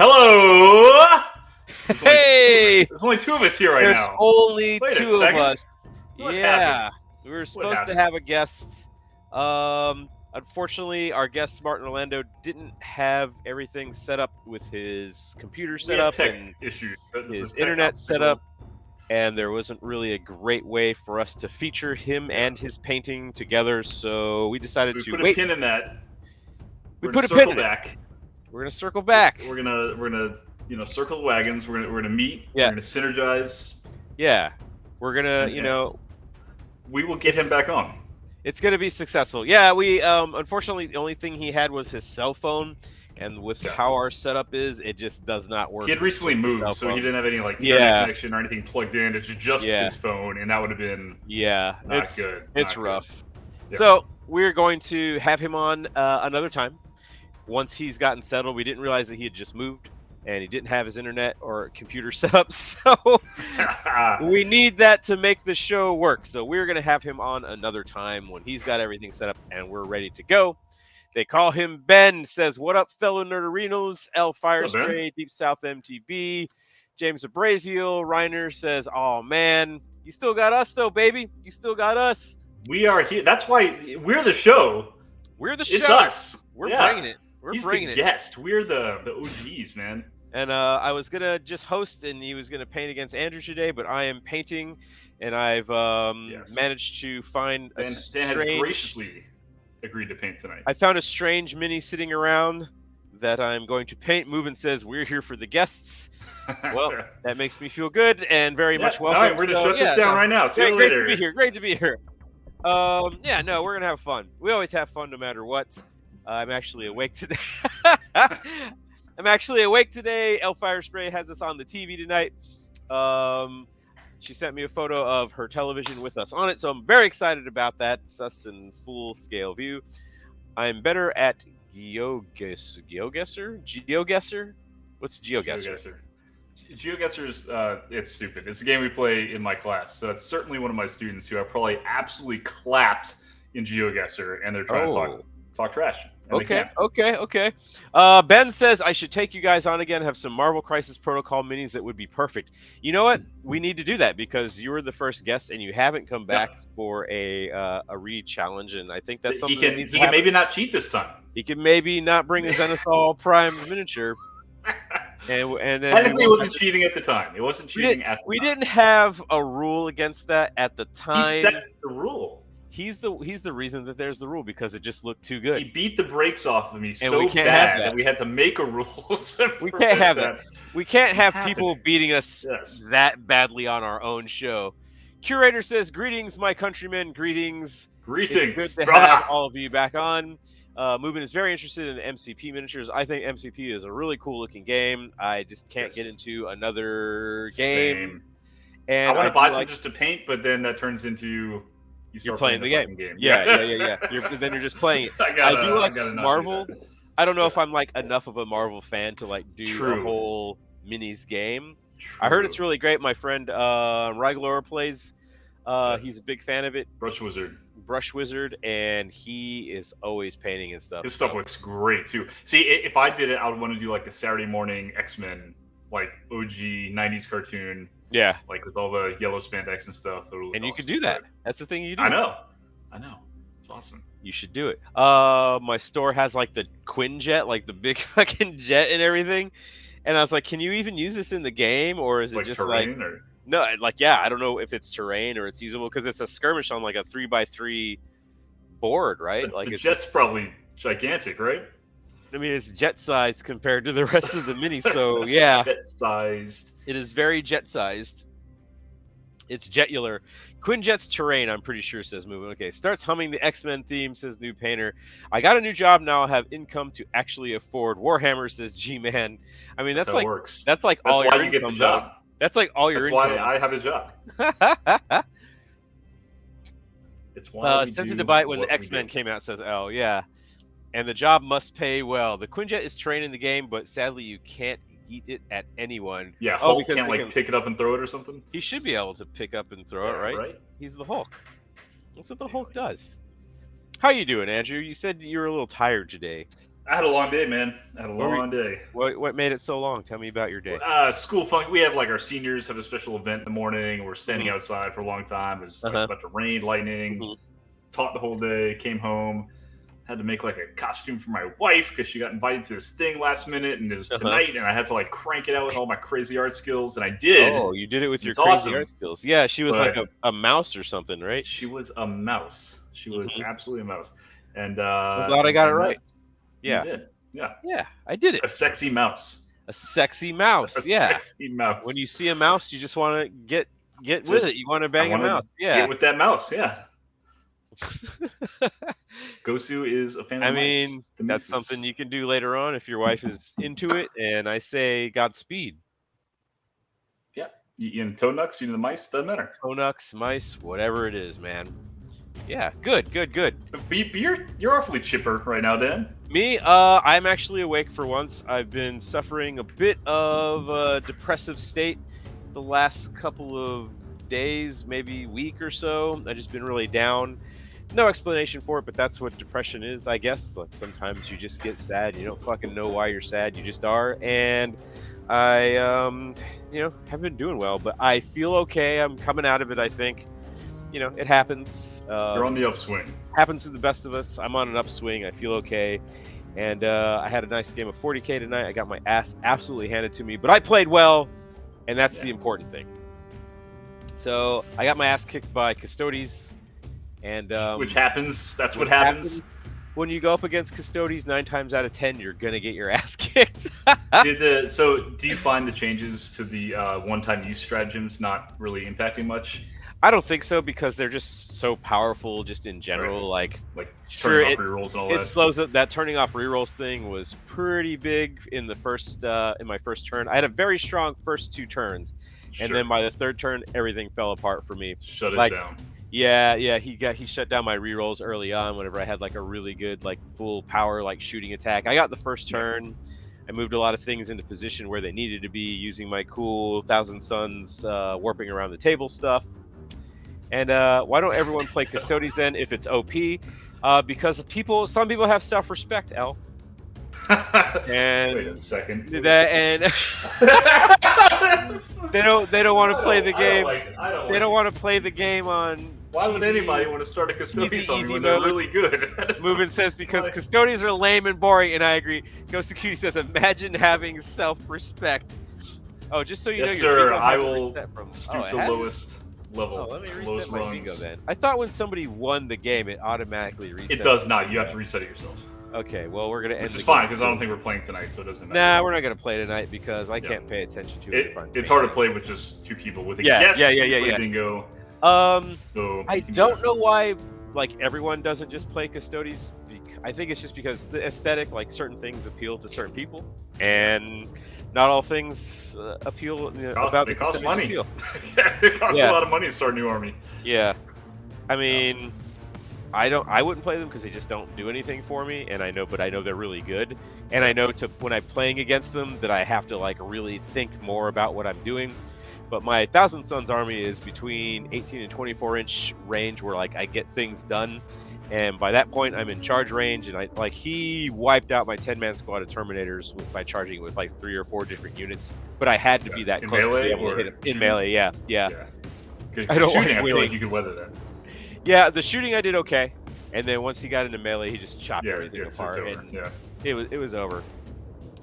Hello! Hey! There's only two of us here right There's now. only Wait a two of second. us. What Yeah. happened? We were supposed to have a guest. Unfortunately, our guest, Martin Orlando, didn't have everything set up with his computer set up and issues. his internet set up. And there wasn't really a great way for us to feature him and his painting together, so we decided to put wait. a pin in that. We put a pin in back. it. We're gonna circle back. We're gonna circle the wagons. We're gonna meet. Yeah. We're gonna synergize. Yeah. We're gonna, we will get him back on. It's gonna be successful. Yeah, we unfortunately the only thing he had was his cell phone, and with how our setup is, it just does not work. He had recently moved, so he didn't have any internet connection or anything plugged in. It's just his phone, and that would have been not good. It's rough. Good. So we're going to have him on another time. Once he's gotten settled, we didn't realize that he had just moved and he didn't have his internet or computer set up. So we need that to make the show work. So we're going to have him on another time when he's got everything set up and we're ready to go. They call him Ben, says, "What up, fellow nerdarinos?" L Firespray, Deep South MTB, James Abraziel, Reiner says, "Oh, man, you still got us, though, baby. You still got us. We are here. That's why we're the show. We're the show. It's us. We're bringing it. He's the guest. We're the OGs, man." And I was going to just host, and he was going to paint against Andrew today, but I am painting, and I've managed to find Dan has graciously agreed to paint tonight. I found a strange mini sitting around that I'm going to paint. Movement says, "We're here for the guests." Well, that makes me feel good and very much welcome. All right, we're going to shut this down right now. See you later. Great to be here. Great to be here. We're going to have fun. We always have fun no matter what. I'm actually awake today. El Firespray has us on the TV tonight. She sent me a photo of her television with us on it, so I'm very excited about that. It's us in full scale view. I'm better at GeoGuessr? What's GeoGuessr? GeoGuessr's it's stupid. It's a game we play in my class. So it's certainly one of my students who I probably absolutely clapped in GeoGuessr, and they're trying to talk trash. Okay. Ben says, "I should take you guys on again, have some Marvel Crisis Protocol minis that would be perfect." You know what? We need to do that because you were the first guest and you haven't come back for a re-challenge, and I think that's something he can maybe not cheat this time. He can maybe not bring a Zenithal Prime miniature. And then technically it wasn't cheating at the time. It wasn't cheating at the time. We didn't have a rule against that at the time. He set the rule. He's the reason that there's the rule because it just looked too good. He beat the brakes off of me so bad that we had to make a rule. We can't have that. We can't have people beating us that badly on our own show. Curator says, "Greetings, my countrymen. Greetings. It's good to have all of you back on." Movement is very interested in the MCP miniatures. I think MCP is a really cool looking game. I just can't get into another game. And I want to buy some just to paint, but then that turns into you're playing the game. Yeah. Then you're just playing it. I do like Marvel. I don't know if I'm enough of a Marvel fan to do a whole minis game. I heard it's really great. My friend Ryglor plays. He's a big fan of it. Brush Wizard, and he is always painting and stuff. His stuff looks great too. See, if I did it, I would want to do the Saturday morning X-Men, OG 90s cartoon. Yeah, with all the yellow spandex and stuff. And you could do that. That's the thing you do. I know. It's awesome. You should do it. My store has the Quinjet, the big fucking jet and everything. And I was like, can you even use this in the game, or is it just terrain, or? No? I don't know if it's terrain or it's usable because it's a skirmish on a 3x3 board, right? The jet's probably gigantic, right? I mean, it's jet-sized compared to the rest of the mini, so yeah. Jet-sized. It is very jet-sized. It's jetular. Quinjet's terrain, I'm pretty sure, says Movement. Okay, starts humming the X-Men theme, says New Painter. I got a new job now. I have income to actually afford Warhammer, says G-Man. I mean, that's works. That's all your income. You get the job. That's all your income. That's why I have a job. It's why tempted to buy it when the X-Men came out, says L. Yeah. And the job must pay well. The Quinjet is terrain in the game, but sadly you can't eat it at anyone. Yeah, Hulk can't pick it up and throw it or something? He should be able to pick up and throw it, right? He's the Hulk. That's what the Hulk does. How you doing, Andrew? You said you were a little tired today. I had a long day, man. I had a long day. What made it so long? Tell me about your day. School funk. We have like our seniors have a special event in the morning. We're standing Mhm. outside for a long time. It was like a Uh-huh. bunch of rain, lightning. Mhm. Taught the whole day. Came home. Had to make like a costume for my wife because she got invited to this thing last minute, and it was Uh-huh. tonight, and I had to like crank it out with all my crazy art skills, and I did. Oh, you did it with your It's crazy awesome, art skills. Yeah, she was like but a mouse or something, right? she was a mouse. She was Mhm. absolutely a mouse, and I'm glad I got it right. that's you Yeah. did, yeah, Yeah, I did it. a sexy mouse, A sexy a mouse. Yeah. sexy When mouse. you see a mouse, you just want to get with it. Just You want to I bang a want mouse. to Yeah. get with that mouse. Yeah, Gosu is a fan I of mice. mean, The that's mices. something you can do later on if your wife is into it, and I say Godspeed. Yeah, you Toad Nucks, the mice doesn't matter. Tonux, mice, whatever it is, man. Yeah, good, good, good. But you're awfully chipper right now, Dan. Me, I'm actually awake for once. I've been suffering a bit of a depressive state the last couple of days, maybe week or so. I've just been really down. No explanation for it, but that's what depression is, I guess. Like sometimes you just get sad. You don't fucking know why you're sad. You just are. And I, haven't been doing well, but I feel okay. I'm coming out of it, I think. It happens. You're on the upswing. Happens to the best of us. I'm on an upswing. I feel okay. And I had a nice game of 40K tonight. I got my ass absolutely handed to me, but I played well, and that's the important thing. So I got my ass kicked by Custodes, and Which happens. That's what happens. when you go up against Custodes. 9 times out of 10, you're gonna get your ass kicked. So do you find the changes to the one-time use stratagems not really impacting much? I don't think so because they're just so powerful, just in general. Right. Like Sure, turning off rerolls and all it that. slows up. That turning off rerolls thing was pretty big in the first in my first turn. I had a very strong first 2 turns, and then by the 3rd turn, everything fell apart for me. Shut it down. Yeah, he shut down my rerolls early on whenever I had like a really good like full power like shooting attack. I got the first turn. I moved a lot of things into position where they needed to be using my cool Thousand Suns warping around the table stuff. And why don't everyone play Custodes then if it's OP? Because some people have self-respect, L. And wait a second. They don't want to play the game. They don't want to play the game on. Why would anybody want to start a Custodes on me when mode. they're really good? Movement says because Custodes are lame and boring, and I agree. Ghost of Cutie says, imagine having self-respect. Oh, just so you know, yes, your sir. Vigo I has a will reset from stoop the lowest level. Oh, let me lowest reset my rungs. Vigo then. I thought when somebody won the game, it automatically resets. It does not. You have to reset it yourself. Okay, well, we're gonna end. Which is fine because I don't think we're playing tonight, so it doesn't matter. Nah, we're not gonna play tonight because I can't pay attention to it. It's hard to play with just 2 people. With a guest, yeah. Bingo. So I don't know why like everyone doesn't just play Custodes. I think it's just because the aesthetic, like certain things appeal to certain people, and not all things appeal about the cost money. Appeal. It costs a lot of money to start a new army. Yeah, I mean, I wouldn't play them because they just don't do anything for me, and I know they're really good, and I know when I'm playing against them that I have to like really think more about what I'm doing. But my Thousand Suns army is between 18 and 24 inch range where like I get things done. And by that point, I'm in charge range, and he wiped out my 10-man squad of Terminators by charging with like 3 or 4 different units. But I had to be that close to be able to hit him in melee. Yeah. I don't shooting. I feel like you could weather that. Yeah, the shooting I did okay, and then once he got into melee, he just chopped everything apart. And it was over.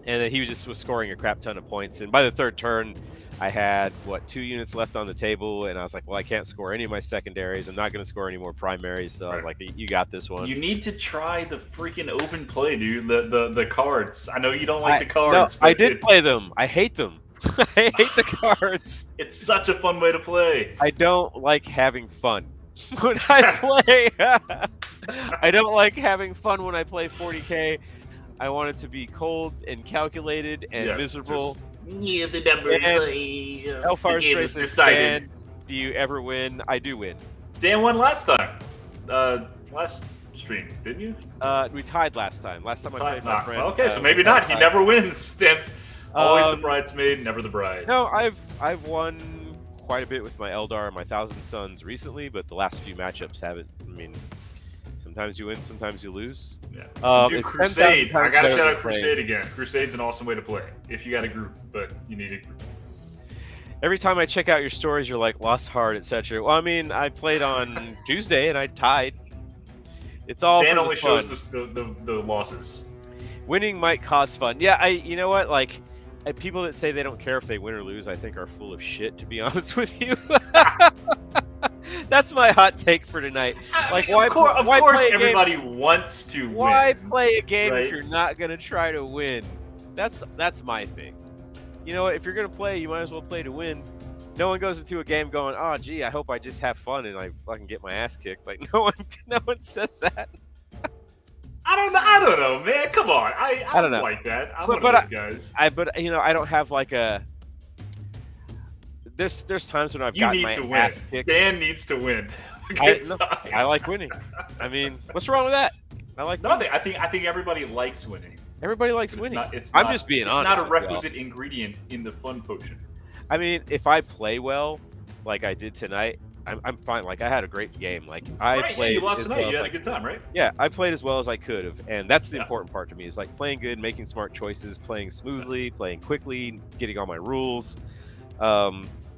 And then he was scoring a crap ton of points. And by the 3rd turn, I had 2 units left on the table, and I was like, well, I can't score any of my secondaries. I'm not going to score any more primaries. So I was like, you got this one. You need to try the freaking open play, dude. The cards. I know you don't like the cards. No, I did play them. I hate them. I hate the cards. It's such a fun way to play. I don't like having fun when I play. I don't like having fun when I play 40K. I want it to be cold and calculated and miserable. Yeah, the numbers. Hellfire Strays decided. Do you ever win? I do win. Dan won last time. Last stream, didn't you? We tied last time. Last time I played my friend. Okay, so maybe not. He never wins. Dan's always the bridesmaid, never the bride. No, I've won quite a bit with my Eldar and my Thousand Suns recently, but the last few matchups haven't. I mean, some Sometimes you win, sometimes you lose. Yeah. Dude, It's Crusade. 10,000 I gotta times shout better out than playing. Crusade again. Crusade's an awesome way to play if you got a group, but you need a group. Every time I check out your stories, you're like lost heart, etc. Well, I mean, I played on Tuesday and I tied. It's all Dan for only the fun. shows the losses. Winning might cause fun. Yeah, you know what? Like, people that say they don't care if they win or lose, I think are full of shit. To be honest with you, that's my hot take for tonight. Like, of course, everybody wants to win. Why play a game right? if you're not gonna try to win? That's my thing. You know what? If you're gonna play, you might as well play to win. No one goes into a game going, "Oh, gee, I hope I just have fun and I fucking get my ass kicked." Like, no one says that. I don't know, man. Come on, I don't know. like that. I'm one of those guys. But you know, I don't have like a. There's times when I've gotten my ass kicked. Dan needs to win. I like winning. I mean, what's wrong with that? I like nothing. I think everybody likes winning. Everybody likes winning. I'm just being honest. It's not a requisite ingredient in the fun potion. I mean, if I play well, like I did tonight, I'm fine. Like, I had a great game. Like, I played. Yeah, you lost tonight. You had a good time, right? Yeah, I played as well as I could have, and that's the important part to me. Is like playing good, making smart choices, playing smoothly, playing quickly, getting all my rules.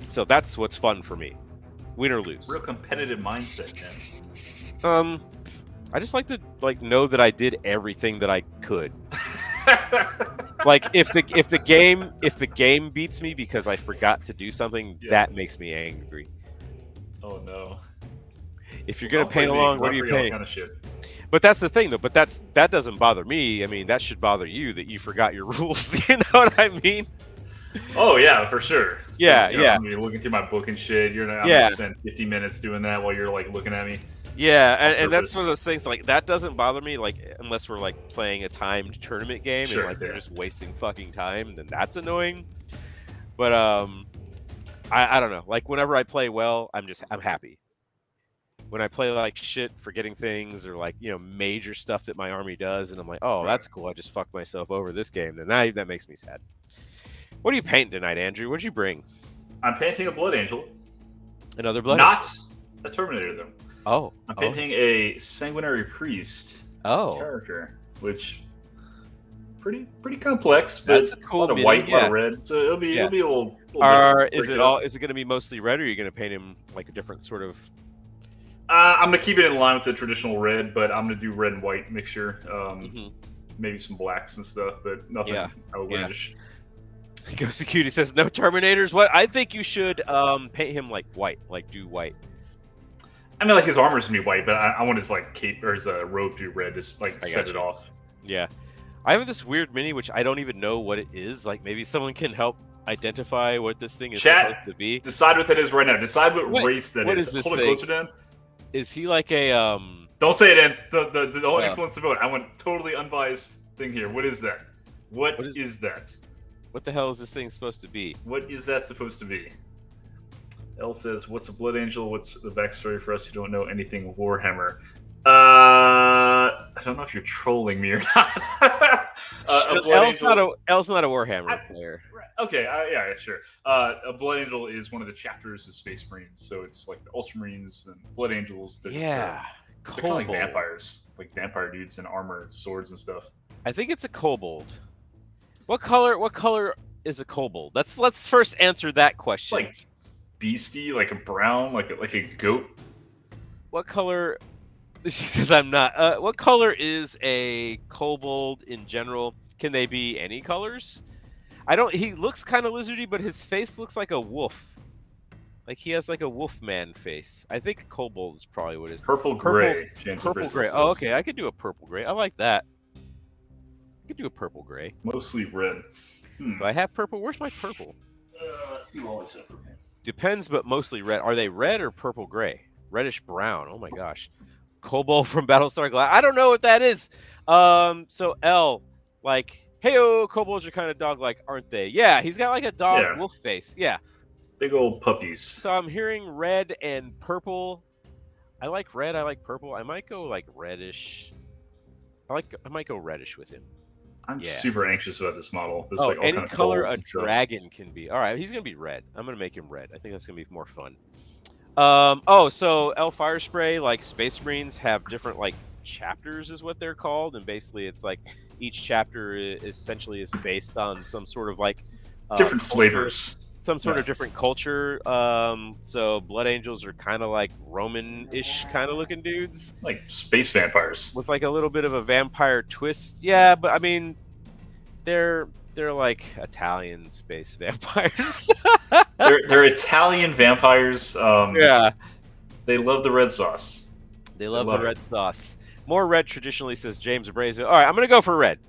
So that's what's fun for me. Win or lose. Real competitive mindset, man. I just like to know that I did everything that I could. Like, if the game beats me because I forgot to do something, that makes me angry. Oh no! If you're gonna paint along, what are you paying? Kind of shit. But that's the thing, though. But that doesn't bother me. I mean, that should bother you that you forgot your rules. You know what I mean? Oh yeah, for sure. Yeah, yeah. You're looking through my book and shit. I'm gonna spend 50 minutes doing that while you're like looking at me. Yeah, and that's one of those things. Like, that doesn't bother me. Like, unless we're like playing a timed tournament game and like you're just wasting fucking time, then that's annoying. But I don't know. Like, whenever I play well, I'm happy. When I play like shit, forgetting things or like, you know, major stuff that my army does, and I'm like, oh, that's cool. I just fucked myself over this game. Then that makes me sad. What are you painting tonight, Andrew? What'd you bring? I'm painting a Blood Angel. Another Blood Not Angel. a Terminator, though. Oh. I'm painting a Sanguinary Priest character, which pretty complex, but that's a cool a lot of white, a lot of red. So it'll be a little is it going to be mostly red, or are you going to paint him like a different sort of? I'm gonna keep it in line with the traditional red, but I'm gonna do red and white mixture. Maybe some blacks and stuff, but nothing outlandish. Goes to Cutie says no Terminators. What? I think you should paint him like white, like do white. I mean, like, his armor's gonna be white, but I want his like cape or his robe to be red. Just like set it off. Yeah, I have this weird mini which I don't even know what it is. Like, maybe someone can help identify what this thing is supposed to be. Decide what that is right now. Decide what race that is. What is this Hold thing? it closer down. Is he like a Don't say it in. Don't influence the vote. I want totally unbiased thing here. What is that? What is that? What the hell is this thing supposed to be? What is that supposed to be? L says, "What's a Blood Angel? What's the backstory for us who don't know anything Warhammer?" I don't know if you're trolling me or not. L's not a Warhammer player. Okay, yeah, sure. A Blood Angel is one of the chapters of Space Marines, so it's like the Ultramarines and Blood Angels. They're kind of like vampires, like vampire dudes in armor and swords and stuff. I think it's a kobold. What color is a kobold? Let's first answer that question. It's like beastie, like a brown, like a goat. What color? She says I'm not. What color is a kobold in general? Can they be any colors? He looks kind of lizardy, but his face looks like a wolf. Like, he has like a wolf man face. I think kobold is probably what it is. Purple gray. Purple gray. Oh, okay. I could do a purple gray. I like that. I could do a purple gray. Mostly red. Do I have purple? Where's my purple? You always have purple. Depends, but mostly red. Are they red or purple gray? Reddish brown. Oh my gosh. Kobold from Battlestar Galactica. I don't know what that is. So L, like, hey-oh, kobolds are kind of dog-like, aren't they? Yeah, he's got like a dog wolf face. Yeah. Big old puppies. So I'm hearing red and purple. I like red. I like purple. I might go like reddish. I might go reddish with him. I'm super anxious about this model. This, like, any color a dragon can be. All right, he's gonna be red. I'm gonna make him red. I think that's gonna be more fun. So L Fire Spray, like Space Marines have different like chapters is what they're called, and basically it's like each chapter essentially is based on some sort of like different culture, flavors, some sort of different culture. So Blood Angels are kind of like Roman-ish kind of looking dudes, like space vampires with like a little bit of a vampire twist. Yeah, but I mean, they're like Italian space vampires. they're Italian vampires. Yeah, they love the red sauce. they love the red sauce. More red traditionally, says James Abreu. All right, I'm gonna go for red.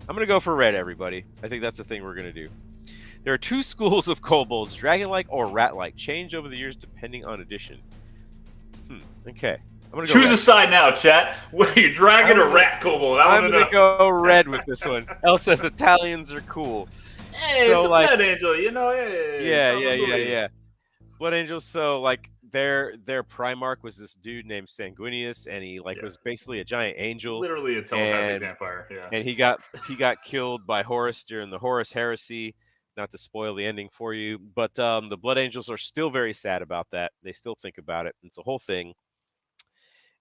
I'm gonna go for red, everybody. I think that's the thing we're gonna do. There are two schools of kobolds, dragon-like or rat-like, change over the years depending on edition. Okay. I'm gonna go Choose red. a side now, chat. What are you, dragon or rat kobold? I'm gonna go red with this one. Elle says Italians are cool. Hey, So, it's a like, Blood Angel, you know? Hey, yeah. Blood Angels. So like their Primarch was this dude named Sanguinius, and he was basically a giant angel, literally a telepathic vampire. Yeah, and he got killed by Horus during the Horus Heresy. Not to spoil the ending for you, but the Blood Angels are still very sad about that. They still think about it. It's a whole thing.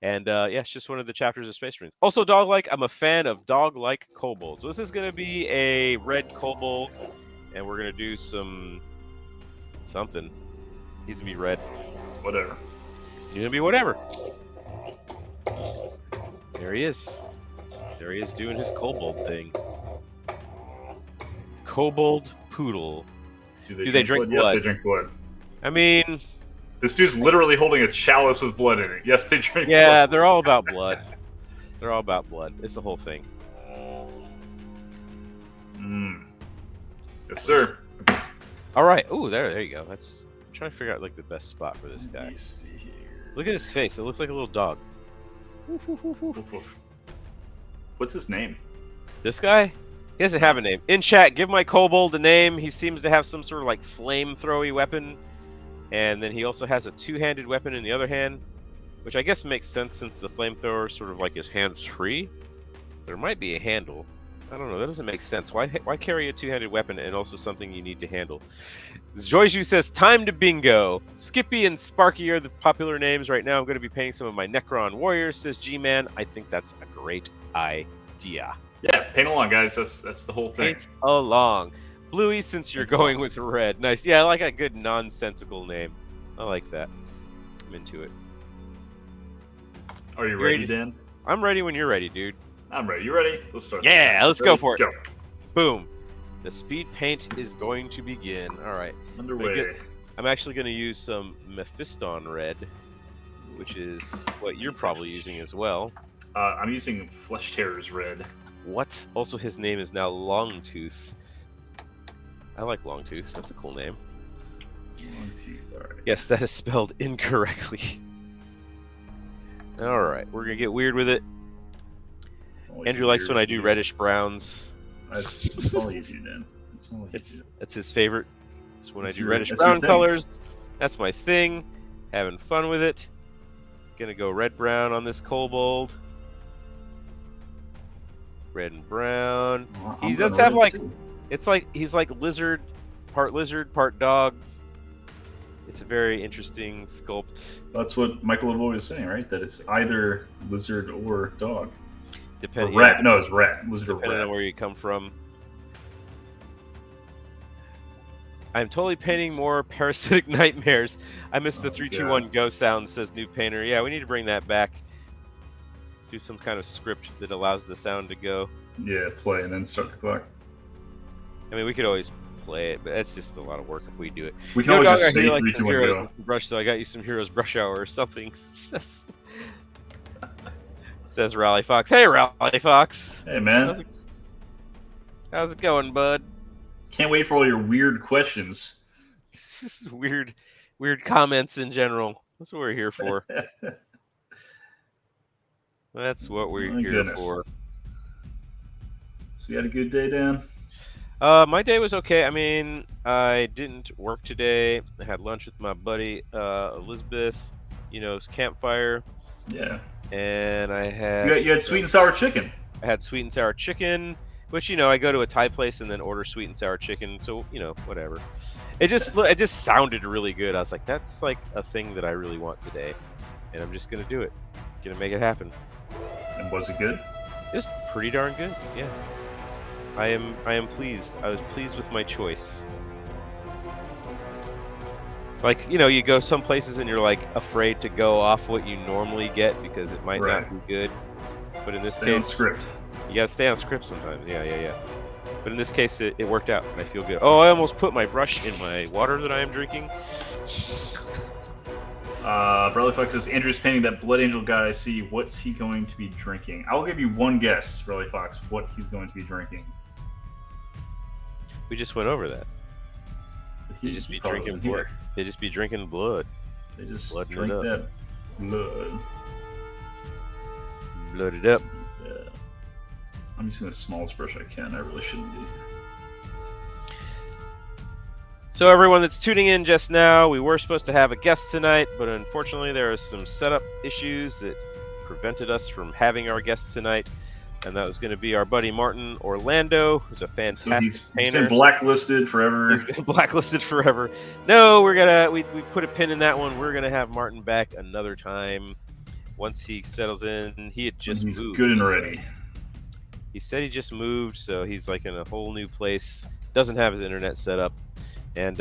And it's just one of the chapters of Space Marines. Also, dog-like. I'm a fan of dog-like kobolds. So this is going to be a red kobold, and we're going to do something. He's going to be red. Whatever. He's going to be whatever. There he is. There he is doing his kobold thing. Kobold poodle. Do they drink blood? Yes, they drink blood. I mean, this dude's literally holding a chalice with blood in it. Yes, they drink blood. Yeah, they're all about blood. They're all about blood. It's the whole thing. Yes, sir. All right. Ooh, there you go. I'm trying to figure out like the best spot for this guy. Look at his face. It looks like a little dog. Woof, woof, woof. What's his name? This guy? He doesn't have a name. In chat, give my kobold a name. He seems to have some sort of like flame-throwy weapon. And then he also has a two-handed weapon in the other hand, which I guess makes sense since the flamethrower is sort of like his hands-free. There might be a handle. I don't know. That doesn't make sense. Why carry a two-handed weapon and also something you need to handle? Joyju says, time to bingo. Skippy and Sparky are the popular names right now. I'm going to be painting some of my Necron warriors, says G-Man. I think that's a great idea. Yeah, paint along, guys. That's the whole thing. Paint along. Bluey, since you're going with red. Nice. Yeah, I like a good nonsensical name. I like that. I'm into it. Are you ready, Dan? I'm ready when you're ready, dude. I'm ready. You ready? Let's start. Yeah, let's go for it. Go. Boom. The speed paint is going to begin. All right. Underway. I'm actually going to use some Mephiston red, which is what you're probably using as well. I'm using Flesh Terrors red. What? Also, his name is now Longtooth. I like Longtooth. That's a cool name. Longtooth, all right. Yes, that is spelled incorrectly. All right, we're going to get weird with it. Andrew likes when I do reddish browns. That's all you do, Dan. That's his favorite. It's when I do reddish brown colors. That's my thing. Having fun with it. Gonna go red brown on this kobold. Red and brown. He does have like, it's like he's like lizard, part dog. It's a very interesting sculpt. That's what Michael Lavoie was saying, right? That it's either lizard or dog. Depending, rat. No, it's rat. Lizard or rat. Depending on where you come from. I'm totally painting more parasitic nightmares. I missed the 3-2-1 go sound, says New Painter. Yeah, we need to bring that back. Do some kind of script that allows the sound to go. Yeah, play and then start the clock. I mean, we could always play it, but that's just a lot of work if we do it. We can always just say 3-2-1 go. Brush, so I got you some Heroes Brush Hour or something. Says Rally Fox. Hey, Rally Fox. Hey, man. How's it going, bud? Can't wait for all your weird questions. Just weird comments in general. That's what we're here for. That's what we're here for. So you had a good day, Dan? My day was okay. I mean, I didn't work today. I had lunch with my buddy Elizabeth. Campfire. Yeah. And I had... You had sweet and sour chicken. I had sweet and sour chicken, which, I go to a Thai place and then order sweet and sour chicken. So, whatever. It just sounded really good. I was like, that's like a thing that I really want today. And I'm just going to do it. Going to make it happen. And was it good? It's pretty darn good. Yeah. I am pleased. I was pleased with my choice. Like, you go some places and you're like afraid to go off what you normally get because it might not be good. But in this stay on case, script. You gotta stay on script sometimes. Yeah. But in this case, it worked out. I feel good. Oh, I almost put my brush in my water that I am drinking. Bradley Fox says, Andrew's painting that Blood Angel guy. See, what's he going to be drinking? I'll give you one guess, Bradley Fox, what he's going to be drinking. We just went over that. They just be drinking blood. They just be drinking blood. They just drink that blood. Blood it up. Yeah. I'm using the smallest brush I can. I really shouldn't be. So everyone that's tuning in just now, we were supposed to have a guest tonight, but unfortunately there are some setup issues that prevented us from having our guest tonight. And that was going to be our buddy Martin Orlando, who's a fantastic painter. He's been blacklisted forever. He's been blacklisted forever. No, we put a pin in that one. We're gonna have Martin back another time once he settles in. He had just moved. He's good and ready. He said he just moved, so he's like in a whole new place. Doesn't have his internet set up, and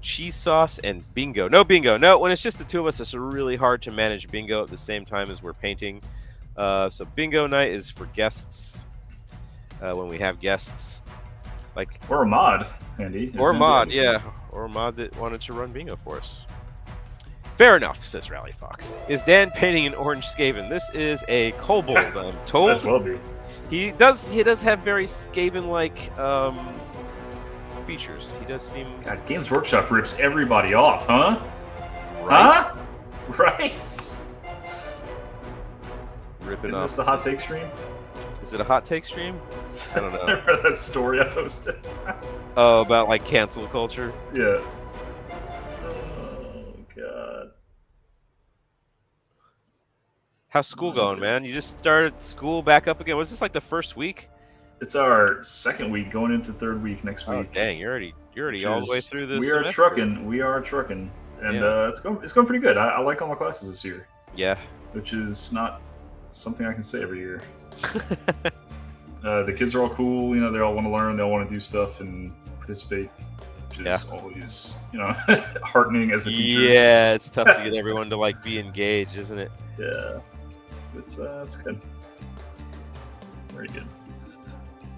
cheese sauce and bingo. No bingo. No, when it's just the two of us, it's really hard to manage bingo at the same time as we're painting. So bingo night is for guests. When we have guests, like or a mod, Andy. Or a mod, yeah. Or a mod that wanted to run bingo for us. Fair enough, says Rally Fox. Is Dan painting an orange Skaven? This is a kobold, I'm told. Might as well be. He does have very Skaven-like features. He does seem... God, Games Workshop rips everybody off, huh? Right. Huh? Right. Ripping Isn't off. this the hot take stream? Is it a hot take stream? I don't know. Remember that story I posted? Oh, about like cancel culture? Yeah. Oh, God. How's school going, man? You just started school back up again. Was this like the first week? It's our second week, going into third week next week. Oh, dang, you're already all the way through this. We are trucking, and it's going pretty good. I like all my classes this year. Yeah. Which is not something I can say every year. The kids are all cool. They all want to learn. They all want to do stuff and participate, which is always, heartening as a teacher. Yeah, it's tough to get everyone to like be engaged, isn't it? Yeah, it's good. Very good.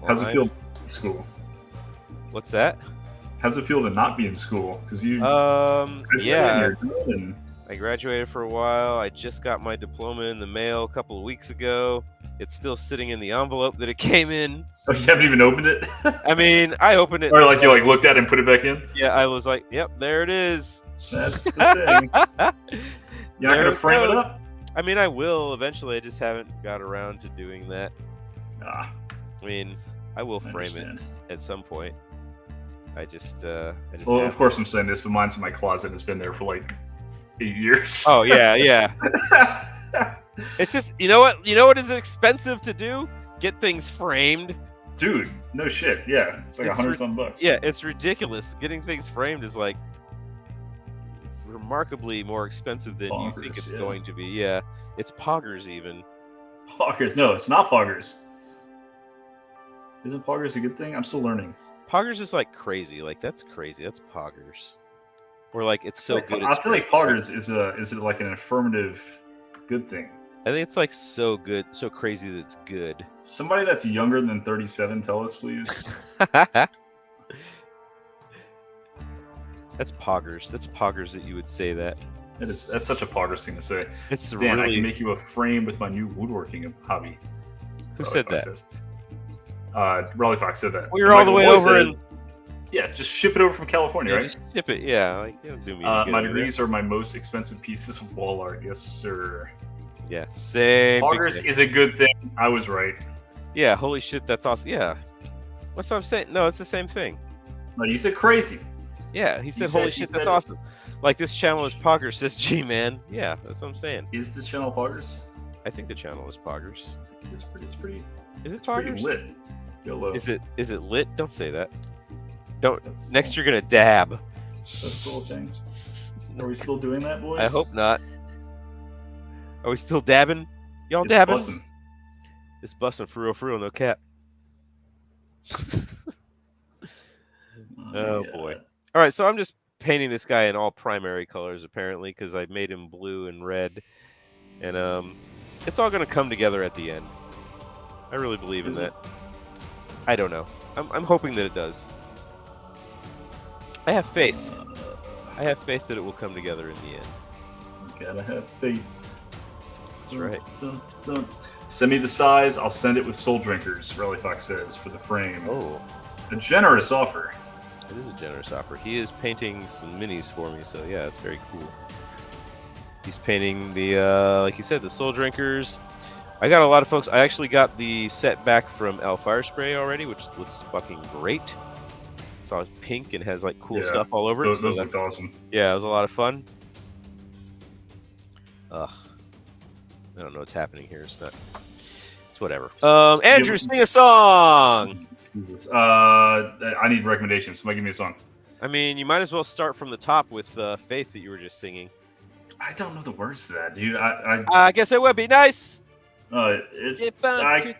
How's it feel in school? What's that? How's it feel to not be in school? Because you, yeah, I graduated for a while. I just got my diploma in the mail a couple of weeks ago. It's still sitting in the envelope that it came in. Oh, you haven't even opened it? I mean, I opened it. Or like you looked at it and put it back in? Yeah, I was like, yep, there it is. That's the thing. You're not going to frame it up? I mean, I will eventually. I just haven't got around to doing that. I mean, I will frame it at some point. I just well, of course I'm saying this, but mine's in my closet. It's been there for like 8 years. Oh, yeah. It's just, you know what is expensive to do? Get things framed. Dude, no shit. Yeah, it's like $100 Yeah, it's ridiculous. Getting things framed is like remarkably more expensive than you think it's going to be. Yeah, it's poggers even. Poggers? No, it's not poggers. Isn't poggers a good thing? I'm still learning. Poggers is like crazy. Like that's crazy. That's poggers. Or like it's so good. I feel like poggers is like an affirmative good thing. I think it's like so good, so crazy that it's good. Somebody that's younger than 37, tell us, please. That's poggers. That's poggers that you would say that. That's such a poggers thing to say. It's Dan, really... I can make you a frame with my new woodworking hobby. Who said that? Raleigh Fox said that. Well, you're all the way over in... Yeah, just ship it over from California, right? Just ship it, yeah. Like, you don't do me my degrees are my most expensive pieces of wall art. Yes, sir. Yeah, same. Poggers is a good thing. I was right. Yeah, holy shit, that's awesome. Yeah. That's what I'm saying. No, it's the same thing. No, you said crazy. Yeah, he said, holy shit, that's awesome. Like, this channel is Poggers, says G-Man. Yeah, that's what I'm saying. Is the channel Poggers? I think the channel is Poggers. It's pretty... Is it Poggers? Pretty lit. YOLO. Is it lit? Don't say that. Don't. Next, you're going to dab. That's the whole thing. Are we still doing that, boys? I hope not. Are we still dabbing? Y'all It's dabbing? bussin'. It's busting for real, no cap. Oh boy. All right, so I'm just painting this guy in all primary colors apparently because I made him blue and red, and it's all gonna come together at the end. I really believe in that. I don't know. I'm hoping that it does. I have faith. I have faith that it will come together in the end. Gotta have faith. That's right. Send me the size. I'll send it with Soul Drinkers, Rally Fox says, for the frame. Oh. A generous offer. It is a generous offer. He is painting some minis for me, so yeah, it's very cool. He's painting the, like you said, the Soul Drinkers. I got a lot of folks. I actually got the set back from L Fire Spray already, which looks fucking great. It's all pink and has like cool stuff all over it. Those look awesome. Yeah, it was a lot of fun. Ugh. I don't know what's happening here. It's whatever. Andrew, sing a song. Jesus. I need recommendations. Somebody give me a song. I mean, you might as well start from the top with Faith that you were just singing. I don't know the words to that, dude. I guess it would be nice. If I could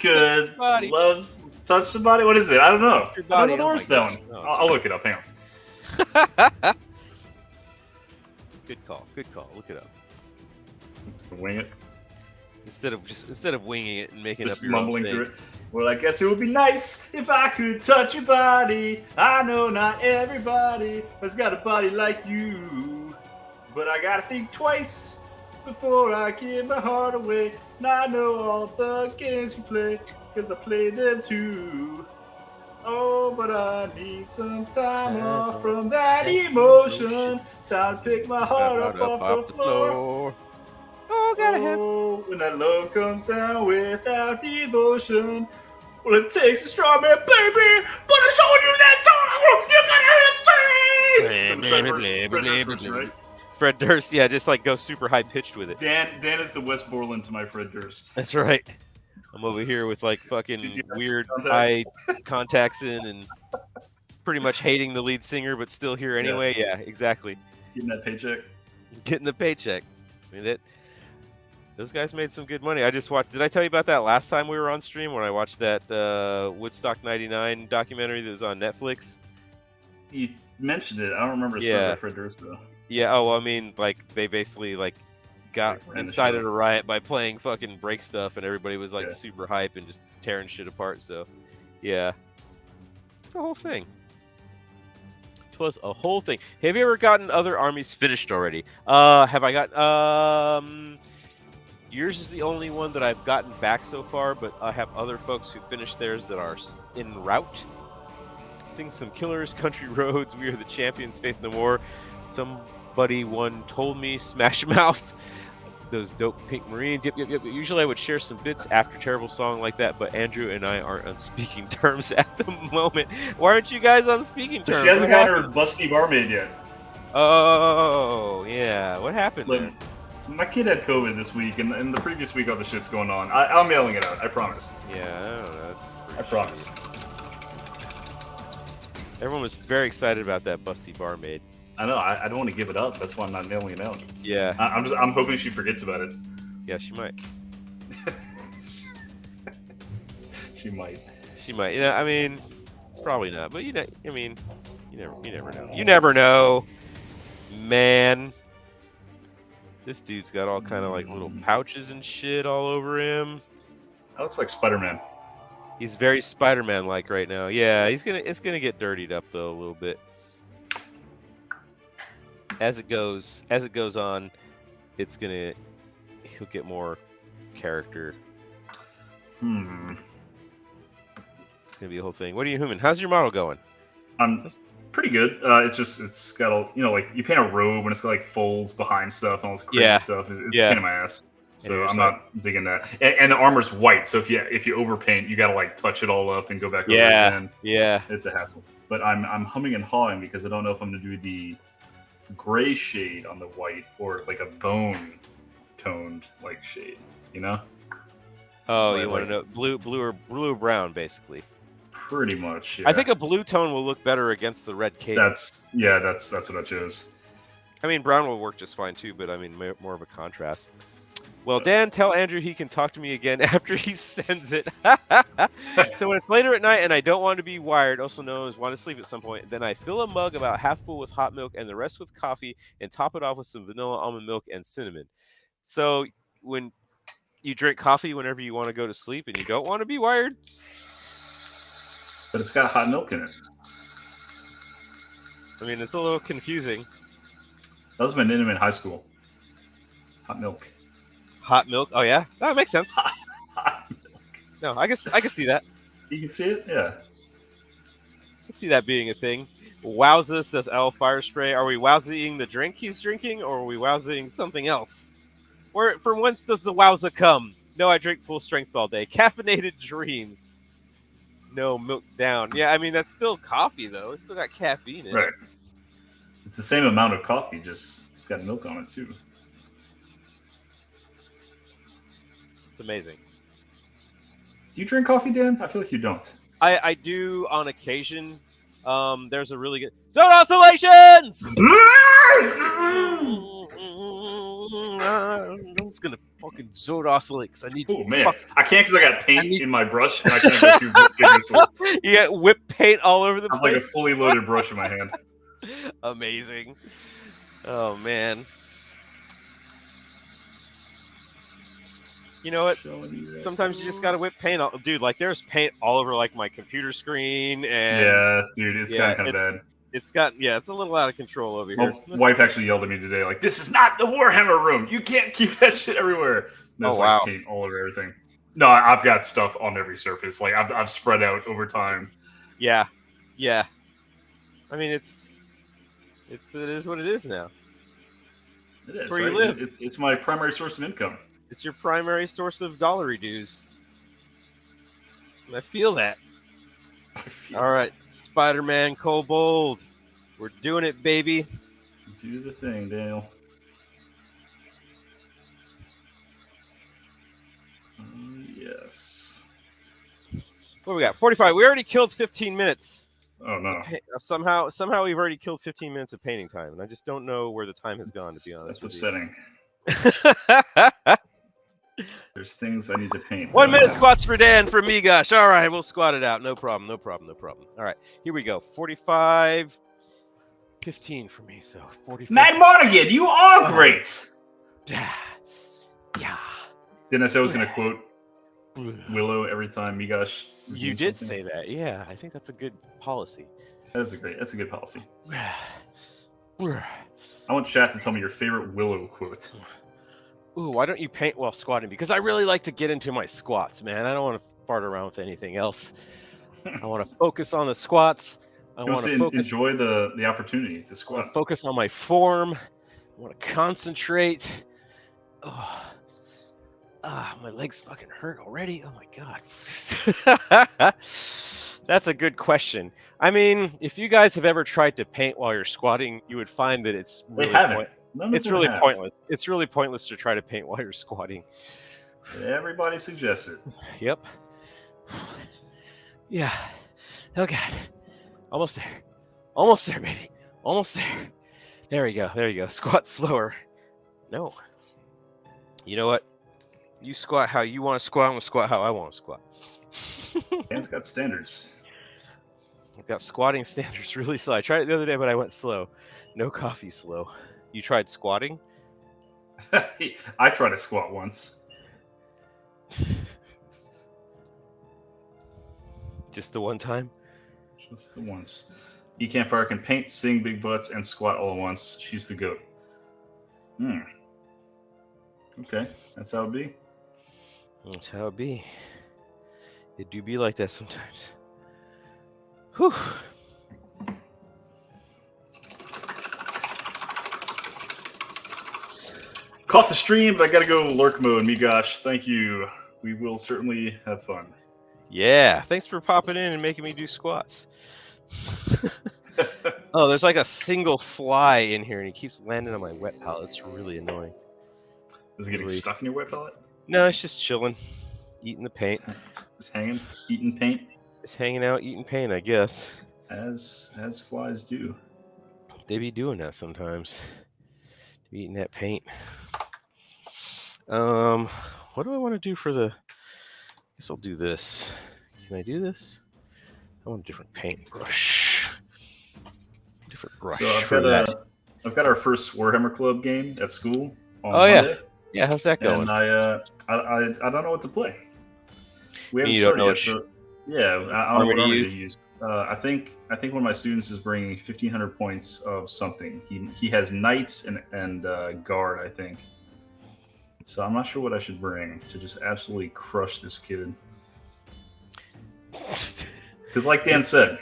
touch somebody. What is it? I don't know. I don't know the words to that one. Oh, I'll look it up. Hang on. Good call. Good call. Look it up. Wing it. Instead of winging it and making Just up your mumbling own through thing. it. Well, I guess it would be nice if I could touch your body. I know not everybody has got a body like you, but I gotta think twice before I give my heart away. Now I know all the games you play, cause I played them too. Oh, but I need some time off from that emotion. Time to pick my heart up off the floor. Oh, gotta have. When that love comes down without devotion. Well, it takes a strong man, baby, but I'm showing you that time. Fred Durst, yeah, just like go super high pitched with it. Dan is the West Borland to my Fred Durst. That's right. I'm over here with like fucking weird eye contacts in and pretty much hating the lead singer, but still here anyway. Yeah, exactly. Getting that paycheck. Getting the paycheck. I mean, those guys made some good money. I just watched. Did I tell you about that last time we were on stream when I watched that Woodstock '99 documentary that was on Netflix? You mentioned it. I don't remember. Yeah. Fred Durst though. Yeah. Oh, I mean, like they basically like got incited a riot by playing fucking break stuff, and everybody was like super hype and just tearing shit apart. So, yeah, it's the whole thing. It was a whole thing. Have you ever gotten other armies finished already? Have I got? Yours is the only one that I've gotten back so far, but I have other folks who finished theirs that are en route. Sing some killers, country roads. We are the champions. Faith no more. Somebody told me. Smash Mouth. Those dope pink Marines. Yep. Usually I would share some bits after terrible song like that, but Andrew and I aren't on speaking terms at the moment. Why aren't you guys on speaking terms? She hasn't got her busty barmaid yet. Oh yeah. What happened? There? My kid had COVID this week, and the previous week all the shit's going on. I'm mailing it out. I promise. Yeah, I don't know. I promise. Everyone was very excited about that busty barmaid. I know. I don't want to give it up. That's why I'm not mailing it out. Yeah. I'm hoping she forgets about it. Yeah, she might. She might. She might. Yeah, I mean, probably not. But you never know. You never know, man. This dude's got all kind of like little pouches and shit all over him. That looks like Spider-Man. He's very Spider-Man like right now. Yeah, it's gonna get dirtied up though a little bit. As it goes on, he'll get more character. It's gonna be a whole thing. What are you human? How's your model going? Pretty good. It's got a, like you paint a robe and it's got like folds behind stuff and all this crazy stuff. It's a pain in my ass. So I'm not digging that. And the armor's white, so if you overpaint, you gotta like touch it all up and go back over again. Yeah. It's a hassle. But I'm humming and hawing because I don't know if I'm gonna do the gray shade on the white or like a bone toned like shade, Oh, you want to know blue or brown basically. Pretty much, yeah. I think a blue tone will look better against the red cape. That's what I chose. I mean, brown will work just fine too, but I mean, more of a contrast. Well, Dan, tell Andrew he can talk to me again after he sends it. So when it's later at night and I don't want to be wired, also known as want to sleep at some point, then I fill a mug about half full with hot milk and the rest with coffee and top it off with some vanilla almond milk and cinnamon. So when you drink coffee whenever you want to go to sleep and you don't want to be wired. But it's got hot milk in it. I mean, it's a little confusing. That was my nickname in high school. Hot milk. Hot milk? Oh, yeah? That makes sense. Hot milk. No, I guess I can see that. You can see it? Yeah. I can see that being a thing. Wowza, says L Fire Spray. Are we wowzing the drink he's drinking, or are we wowzing something else? From whence does the wowza come? No, I drink full strength all day. Caffeinated dreams. No, milk down. Yeah, I mean, that's still coffee, though. It's still got caffeine in it. Right. It's the same amount of coffee, just it's got milk on it, too. It's amazing. Do you drink coffee, Dan? I feel like you don't. I do on occasion. There's a really good... Zone Oscillations! I'm just gonna fucking Zone Oscillate because I need. Oh man, I can't because I got paint in my brush and I can't go too vigorously. You got whipped paint all over the place. Like a fully loaded brush in my hand. Amazing. Oh man. You know what? Sometimes you just gotta whip paint. Dude, like there's paint all over like my computer screen and. Yeah, dude, it's kind of bad. It's a little out of control over here. My wife actually yelled at me today, like, "This is not the Warhammer room. You can't keep that shit everywhere." There's like paint all over everything. No, I've got stuff on every surface. Like I've spread out over time. Yeah. I mean, it is what it is now. It is where you live. It's my primary source of income. It's your primary source of dollary dues. And I feel that. All right, Spider-Man Kobold. We're doing it, baby. Do the thing, Daniel. Yes. What do we got? 45. We already killed 15 minutes. Oh, no. Somehow we've already killed 15 minutes of painting time, and I just don't know where the time has gone, to be honest. That's upsetting. There's things I need to paint. 1 minute squats for Dan from me, gosh. All right, we'll squat it out. No problem. All right, here we go. 45, 15 for me, so 45. Matt Monaghan, you are great! Yeah. Didn't I say I was going to quote Willow every time Migash? You did say that. Yeah, I think that's a good policy. That's a good policy. I want chat to tell me your favorite Willow quote. Ooh, why don't you paint while squatting? Because I really like to get into my squats, man. I don't want to fart around with anything else. I want to focus on the squats. I want to enjoy the opportunity to squat. I want to focus on my form. I want to concentrate. My legs fucking hurt already. Oh my god. That's a good question. I mean, if you guys have ever tried to paint while you're squatting, you would find that it's really pointless. It's really pointless to try to paint while you're squatting. Everybody suggests it. Yep. Yeah. Oh god. Almost there, baby. Almost there. There we go. Squat slower. No. You know what? You squat how you want to squat. I'm going to squat how I want to squat. Dan's got standards. I've got squatting standards really slow. I tried it the other day, but I went slow. No coffee slow. You tried squatting? I tried to squat once. Just the one time? Just the once. Campfire can paint, sing big butts, and squat all at once. She's the goat. Okay, that's how it be. That's how it be. It do be like that sometimes. Whew. Caught the stream, but I gotta go lurk mode. Me gosh, thank you. We will certainly have fun. Yeah, thanks for popping in and making me do squats. Oh, there's like a single fly in here, and he keeps landing on my wet palette. It's really annoying. Is it getting stuck in your wet palette? No, it's just chilling, eating the paint. Just hanging, eating paint. It's hanging out, eating paint, I guess. As flies do. They be doing that sometimes. Eating that paint. What do I want to do for the? I guess I'll do this. Can I do this? I want a different paintbrush. Different brush. So I've got our first Warhammer Club game at school on Monday. Yeah. How's that going? And I don't know what to play. We haven't You don't started know yet. So yeah, I don't know what army to use. I think one of my students is bringing 1,500 points of something. He has knights and guard, I think. So I'm not sure what I should bring to just absolutely crush this kid. Because like Dan said,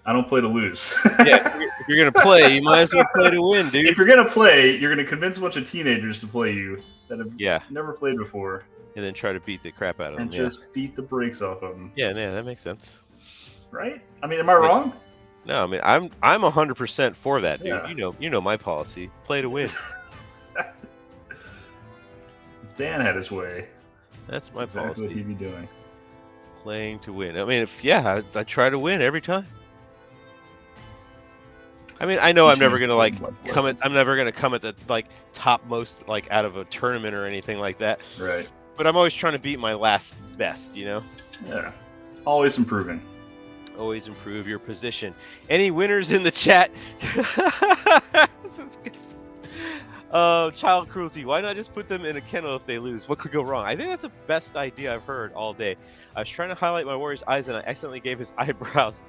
I don't play to lose. Yeah, if you're gonna play, you might as well play to win, dude. If you're gonna play, you're gonna convince a bunch of teenagers to play you that have never played before, and then try to beat the crap out of them, and just beat the brakes off of them. Yeah, that makes sense. Right? I mean, am I wrong? No, I mean I'm 100% for that, dude. Yeah. You know my policy: play to win. If Dan had his way, that's my exactly policy. What he'd be doing. Playing to win. I mean, I try to win every time. I mean, I know I'm never gonna come at. I'm never gonna come at the topmost out of a tournament or anything like that. Right. But I'm always trying to beat my last best. You know. Yeah. Always improving. Always improve your position. Any winners in the chat? This is good. Child cruelty. Why not just put them in a kennel if they lose? What could go wrong? I think that's the best idea I've heard all day. I was trying to highlight my warrior's eyes and I accidentally gave his eyebrows.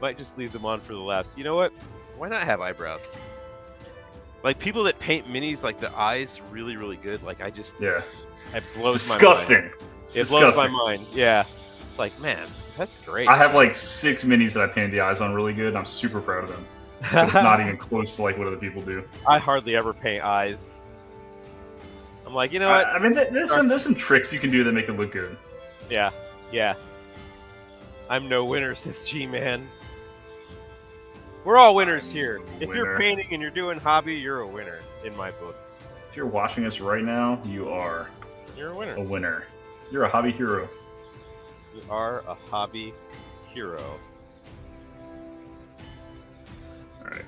Might just leave them on for the laughs. You know what? Why not have eyebrows? Like people that paint minis, the eyes really, really good. It blows my mind. It blows my mind. Yeah. It's like, man, that's great. I have 6 minis that I painted the eyes on really good. I'm super proud of them. But it's not even close to what other people do. I hardly ever paint eyes. I'm like, you know what? I mean, there's some tricks you can do that make it look good. Yeah. I'm no winner, says G-Man. We're all winners here. If you're painting and you're doing hobby, you're a winner in my book. If you're watching us right now, you're a winner. A winner. You're a hobby hero. You are a hobby hero. All right.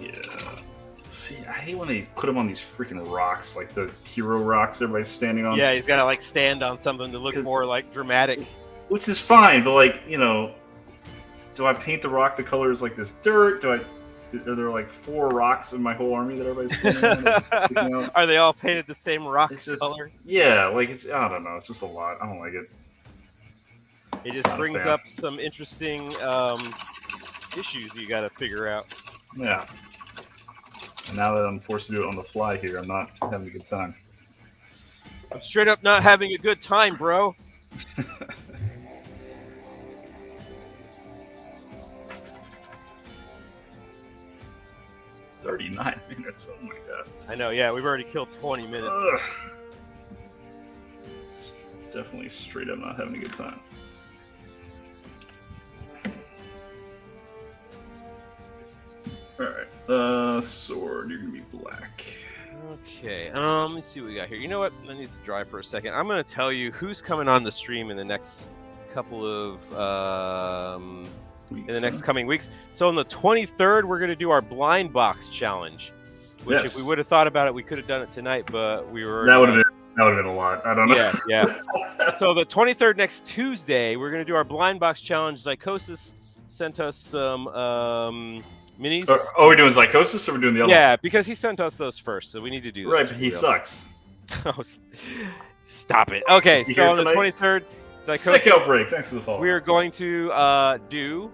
Yeah. See, I hate when they put him on these freaking rocks, like the hero rocks everybody's standing on. Yeah, he's got to stand on something to look more dramatic. Which is fine, but do I paint the rock the colors like this dirt? Are there 4 rocks in my whole army that everybody's standing on? Are they all painted the same rock color? Yeah, I don't know. It's just a lot. I don't like it. It just brings up some interesting issues you got to figure out. Yeah. And now that I'm forced to do it on the fly here, I'm not having a good time. I'm straight up not having a good time, bro. 39 minutes. Oh my god. I know. Yeah, we've already killed 20 minutes. Ugh. Definitely straight up not having a good time. Alright. Sword, you're gonna be black. Okay. Let me see what we got here. You know what? That needs to dry for a second. I'm gonna tell you who's coming on the stream in the next couple of coming weeks. So on the 23rd, we're gonna do our blind box challenge. Which if we would have thought about it, we could have done it tonight, but we were That would have been a lot. I don't know. Yeah. So the 23rd, next Tuesday, we're gonna do our blind box challenge. Zycosis sent us some minis. Are we doing Zycosis or are we doing the other one? Yeah, because he sent us those first, so we need to do those. Right, but he sucks. Oh, stop it. Okay, so on the 23rd, Zycosis, Sick Outbreak, thanks for the follow. We are going to do...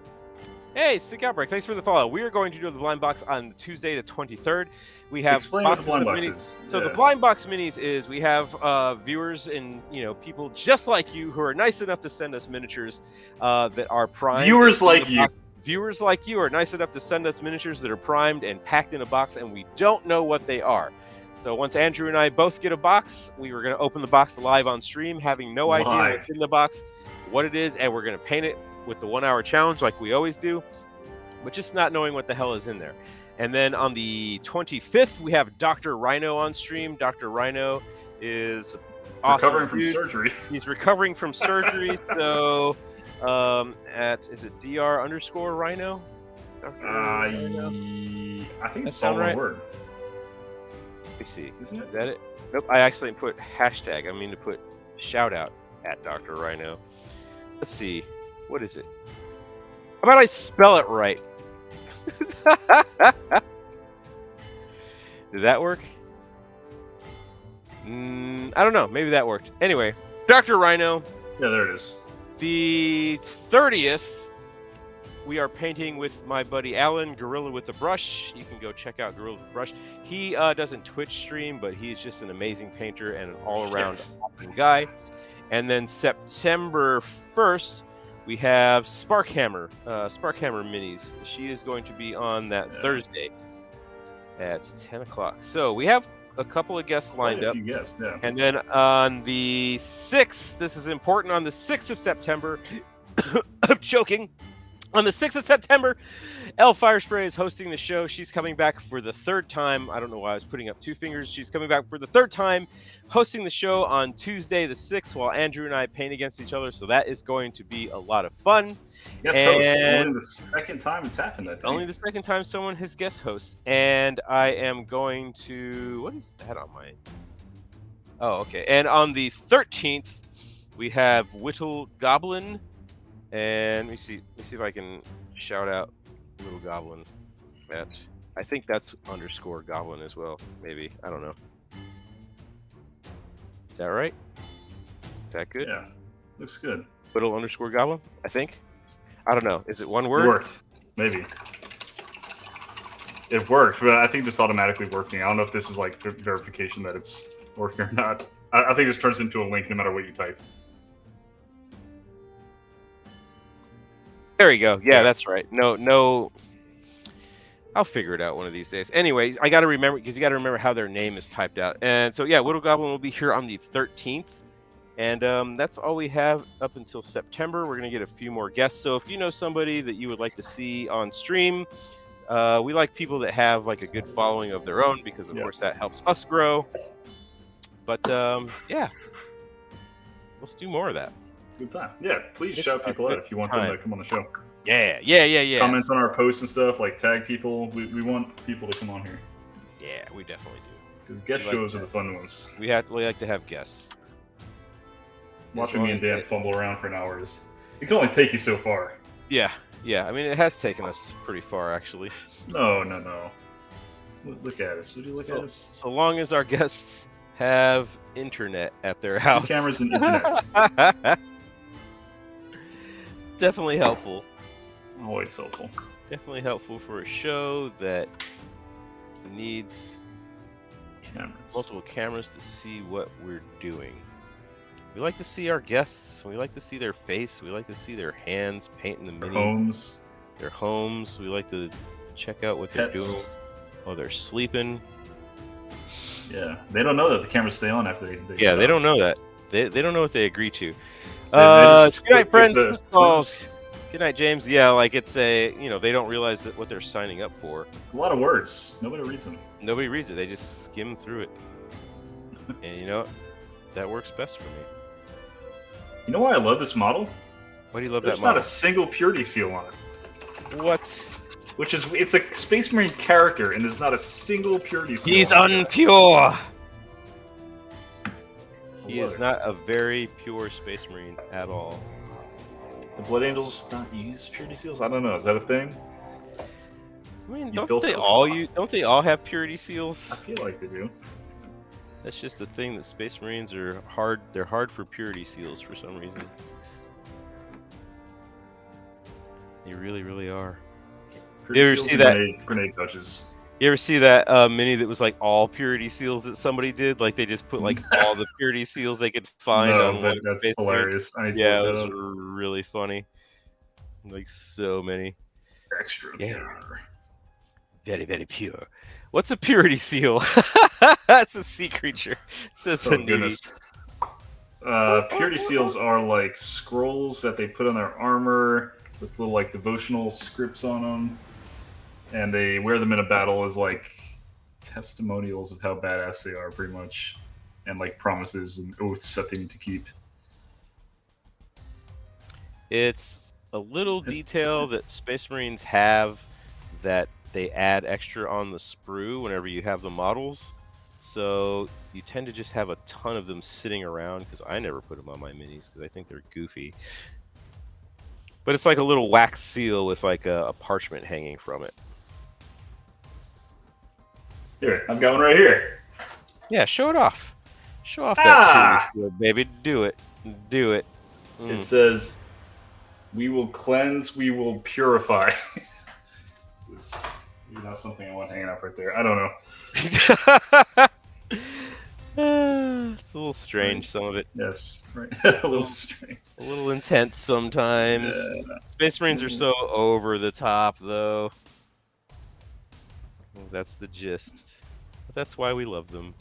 Hey, Sick Outbreak, thanks for the follow. We are going to do the blind box on Tuesday, the 23rd. We have Explain what the blind box minis. is. So the blind box minis is we have viewers and people just like you who are nice enough to send us miniatures that are primed. Viewers like you. Viewers like you are nice enough to send us miniatures that are primed and packed in a box, and we don't know what they are. So once Andrew and I both get a box, we were going to open the box live on stream, having no idea what's in the box, what it is, and we're going to paint it with the 1 hour challenge like we always do, but just not knowing what the hell is in there. And then on the 25th, we have Dr. Rhino on stream. Dr. Rhino is awesome. Recovering from surgery. He's recovering from surgery. So is it Dr_Rhino? I think it's all one word. me see. Isn't it? Is that it? Nope. I accidentally put hashtag. I mean to put shout out at Dr. Rhino. Let's see. What is it? How about I spell it right? Did that work? I don't know. Maybe that worked. Anyway, Dr. Rhino. Yeah, there it is. The 30th, we are painting with my buddy Alan, Gorilla with a Brush. You can go check out Gorilla with a Brush. He doesn't Twitch stream, but he's just an amazing painter and an all-around awesome guy. And then September 1st, we have Sparkhammer Minis. She is going to be on that Thursday at 10 o'clock. So we have a couple of guests lined up. Yes, yeah. And then on the 6th, this is important, on the 6th of September, I'm choking. On the 6th of September, Elle Firespray is hosting the show. She's coming back for the third time. I don't know why I was putting up two fingers. She's coming back for the third time, hosting the show on Tuesday the 6th while Andrew and I paint against each other. So that is going to be a lot of fun. Guest host, only the second time it's happened, I think. Only the second time someone has guest host. And I am going to... What is that on my... Oh, okay. And on the 13th, we have Whittle Goblin. And let me see if I can shout out Little Goblin. I think that's _ Goblin as well. Maybe, I don't know. Is that right? Is that good? Yeah, looks good. Little _ Goblin. I think. I don't know. Is it one word? It worked. Maybe. It worked, but I think it's automatically working. I don't know if this is like verification that it's working or not. I think this turns into a link no matter what you type. There we go. Yeah, that's right. No. I'll figure it out one of these days. Anyways, I got to remember, because you got to remember how their name is typed out. And so, yeah, Whittle Goblin will be here on the 13th. And that's all we have up until September. We're going to get a few more guests. So if you know somebody that you would like to see on stream, we like people that have like a good following of their own, because, of course, that helps us grow. But, yeah, let's do more of that. Good time. Yeah, please shout people out if you want them to come on the show. Yeah. Comment on our posts and stuff, like tag people. We want people to come on here. Yeah, we definitely do. Because guest shows are the fun ones. We like to have guests. Watching me and Dan fumble around for an hour it can only take you so far. Yeah. I mean, it has taken us pretty far, actually. No. Look at us. Would you look at us? So long as our guests have internet at their house. 2 cameras and internet. Definitely helpful. Always helpful. Definitely helpful for a show that needs multiple cameras to see what we're doing. We like to see our guests. We like to see their face. We like to see their hands painting the minis. Their homes. We like to check out what they're doing while they're sleeping. Yeah, they don't know that the cameras stay on after they Yeah, stop. They don't know that. They don't know what they agree to. Good night, friends. Good night, James. Yeah, like it's they don't realize that what they're signing up for. A lot of words. Nobody reads them. Nobody reads it. They just skim through it. And you know what? That works best for me. You know why I love this model? Why do you love There's that model? not a single purity seal on it. What? It's a Space Marine character, and there's not a single purity seal. He's unpure. He is not a very pure Space Marine at all. The Blood Angels not use purity seals? I don't know. Is that a thing? I mean, don't they all have purity seals? I feel like they do. That's just the thing that Space Marines are hard. They're hard for purity seals for some reason. They really, really are. Purity you ever see that? Grenade touches. You ever see that mini that was like all purity seals that somebody did? Like they just put like all the purity seals they could find on one. That's hilarious. Yeah, it was really funny. Like so many. Extra pure. Very, very pure. What's a purity seal? That's a sea creature. Says the goodness. Purity seals are like scrolls that they put on their armor with little like devotional scripts on them, and they wear them in a battle as like testimonials of how badass they are, pretty much, and like promises and oaths that they need to keep. It's a little detail that Space Marines have that they add extra on the sprue whenever you have the models. So you tend to just have a ton of them sitting around, because I never put them on my minis because I think they're goofy. But it's like a little wax seal with like a parchment hanging from it. Here, I've got one right here. Yeah, show it off. Show off that purity shield, baby. Do it. Do it. It says, "We will cleanse, we will purify." It's not something I want hanging up right there. I don't know. It's a little strange, some of it. Yes, right. A little strange. A little intense sometimes. Yeah. Space Marines are so over the top, though. That's the gist. But that's why we love them.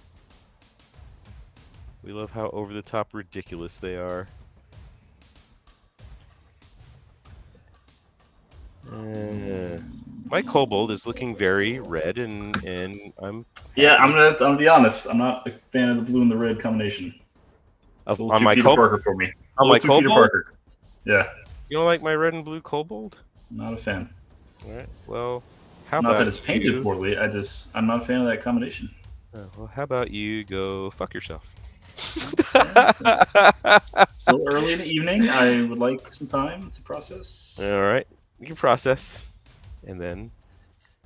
We love how over the top ridiculous they are. My kobold is looking very red, and I'm yeah. I'm gonna be honest. I'm not a fan of the blue and the red combination. It's on my Peter Parker for me. On my kobold? Peter Parker. Yeah. You don't like my red and blue kobold? Not a fan. All right. Well, how not about that it's painted poorly. I'm not a fan of that combination. Well, how about you go fuck yourself? Still early in the evening. I would like some time to process. All right. You can process, and then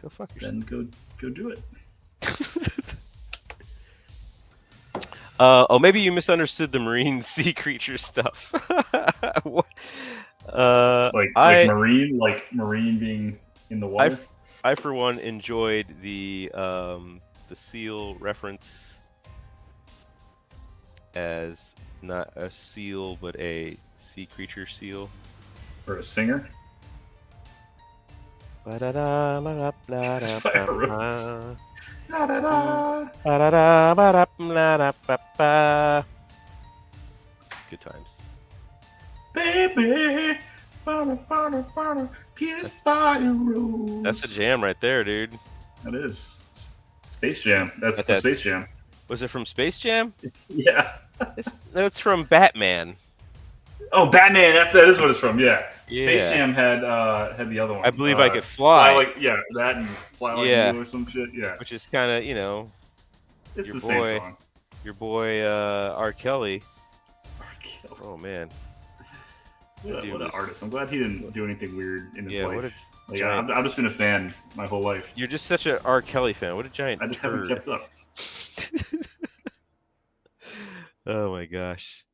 go fuck yourself. Then go do it. Oh, maybe you misunderstood the marine sea creature stuff. like marine being in the water. I for one enjoyed the seal reference as not a seal but a sea creature seal. Or a singer. Good times. Baby, that's a jam right there, dude. That is Space Jam. That's the Space Jam. Was it from Space Jam? Yeah. It's from Batman. Oh, Batman! That is what it's from. Yeah. Space Jam had the other one. I believe I Could Fly. That and Fly Like You or some shit. Yeah. Which is kind of it's the same song. Your boy R. Kelly. R. Kelly. Oh man. What an artist! I'm glad he didn't do anything weird in his life. I've just been a fan my whole life. You're just such an R. Kelly fan. What a giant. I just haven't kept up. Oh my gosh.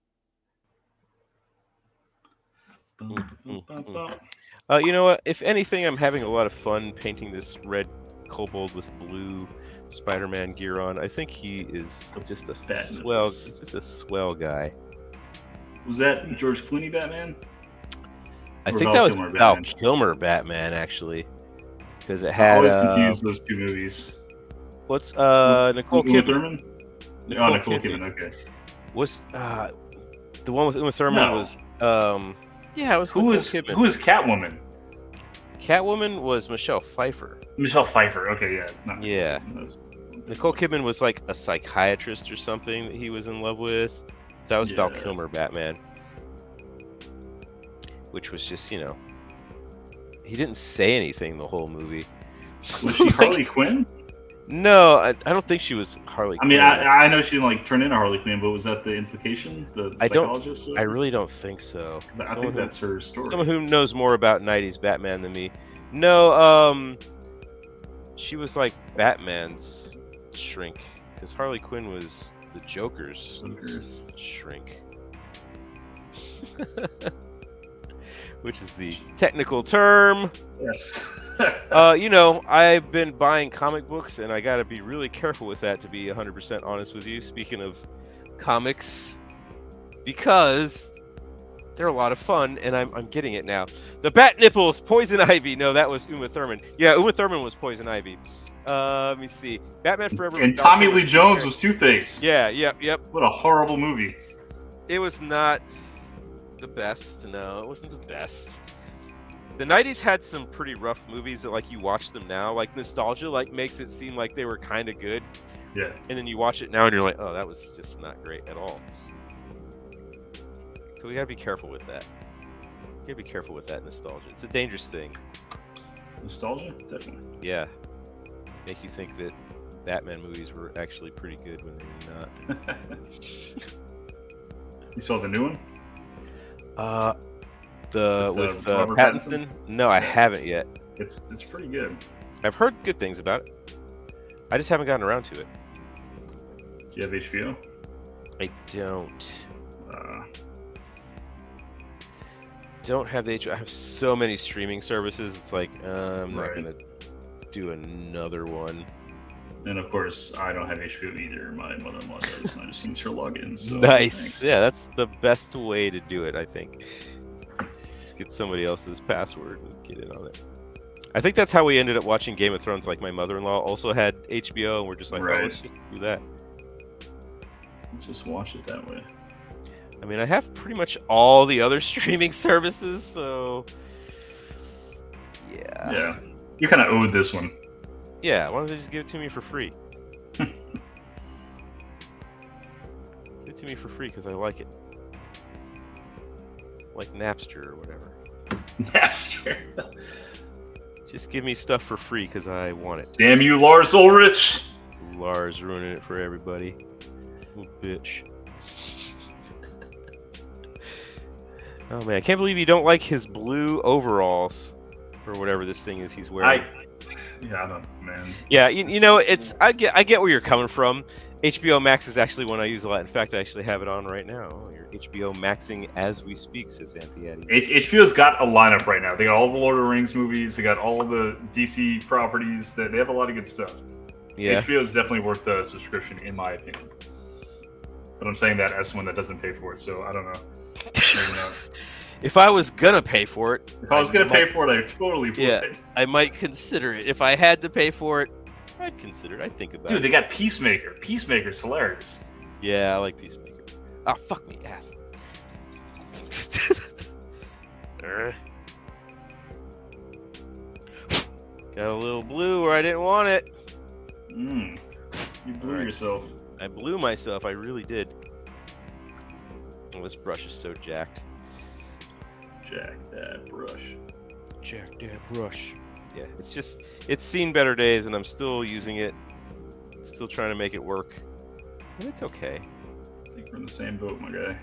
You know what? If anything, I'm having a lot of fun painting this red kobold with blue Spider-Man gear on. I think he is just a swell guy. Was that George Clooney Batman? I think that was Val Kilmer Batman, actually, because it had. I always confuse those two movies. What's Nicole Kidman? Nicole Kidman. Okay. Was the one with Uma Thurman was yeah, it was who was Catwoman? Catwoman was Michelle Pfeiffer. Michelle Pfeiffer. Okay, yeah. Yeah. Nicole Kidman was like a psychiatrist or something that he was in love with. That was Val Kilmer Batman. Which was just, he didn't say anything the whole movie. Was she Harley Quinn? No, I don't think she was Harley Quinn. I mean, I know she didn't turned into Harley Quinn, but was that the implication? The psychologist? I really don't think so. I think that's her story. Someone who knows more about 90s Batman than me. No, she was like Batman's shrink, because Harley Quinn was the Joker's shrink. Which is the technical term. Yes. I've been buying comic books, and I got to be really careful with that, to be 100% honest with you. Speaking of comics, because they're a lot of fun, and I'm getting it now. The Bat Nipples, Poison Ivy. No, that was Uma Thurman. Yeah, Uma Thurman was Poison Ivy. Let me see. Batman Forever. And Tommy Lee Jones was Two-Face. Yeah, yep. What a horrible movie. It was not the best. No, it wasn't the best. The 90s had some pretty rough movies that, like, you watch them now, like nostalgia, like, makes it seem like they were kind of good. Yeah. And then you watch it now and you're like, oh, that was just not great at all. So we gotta be careful with that. You gotta be careful with that nostalgia. It's a dangerous thing. Nostalgia? Definitely. Yeah. Make you think that Batman movies were actually pretty good when they were not. You saw the new one? With Robert Pattinson? No, I haven't yet. It's pretty good. I've heard good things about it. I just haven't gotten around to it. Do you have HBO? I don't have the HBO. I have so many streaming services. It's like I'm not gonna do another one. And of course, I don't have HBO either. My mother-in-law does, and I just use her login. So Nice. thanks. Yeah, that's the best way to do it, I think. Just get somebody else's password and get in on it. I think that's how we ended up watching Game of Thrones. Like my mother-in-law also had HBO, and we're just like, oh, let's just do that. Let's just watch it that way. I mean, I have pretty much all the other streaming services, so yeah. Yeah, you kind of owed this one. Yeah, why don't they just give it to me for free? Give it to me for free because I like it. Like Napster or whatever. Napster. Just give me stuff for free because I want it. Damn you, Lars Ulrich! Lars ruining it for everybody. Little bitch. Oh man, I can't believe you don't like his blue overalls or whatever this thing is he's wearing. I don't, man. Yeah, you know, I get where you're coming from. HBO Max is actually one I use a lot. In fact, I actually have it on right now. You're HBO Maxing as we speak, says Anthony. HBO's got a lineup right now. They got all the Lord of the Rings movies. They got all the DC properties. They have a lot of good stuff. Yeah. HBO is definitely worth the subscription, in my opinion. But I'm saying that as someone that doesn't pay for it, so I don't know. Maybe not. If I was gonna pay for it, if I was gonna pay for it, I totally would. Yeah, I might consider it. If I had to pay for it, I'd consider it. I'd think about it. Dude, they got Peacemaker. Peacemaker's hilarious. Yeah, I like Peacemaker. Ah, fuck me, ass. Got a little blue where I didn't want it. You blew yourself. I blew myself. I really did. Oh, this brush is so jacked. Jack that brush. Jack that brush. Yeah, it's seen better days, and I'm still using it. Still trying to make it work. And it's okay. I think we're in the same boat, my guy.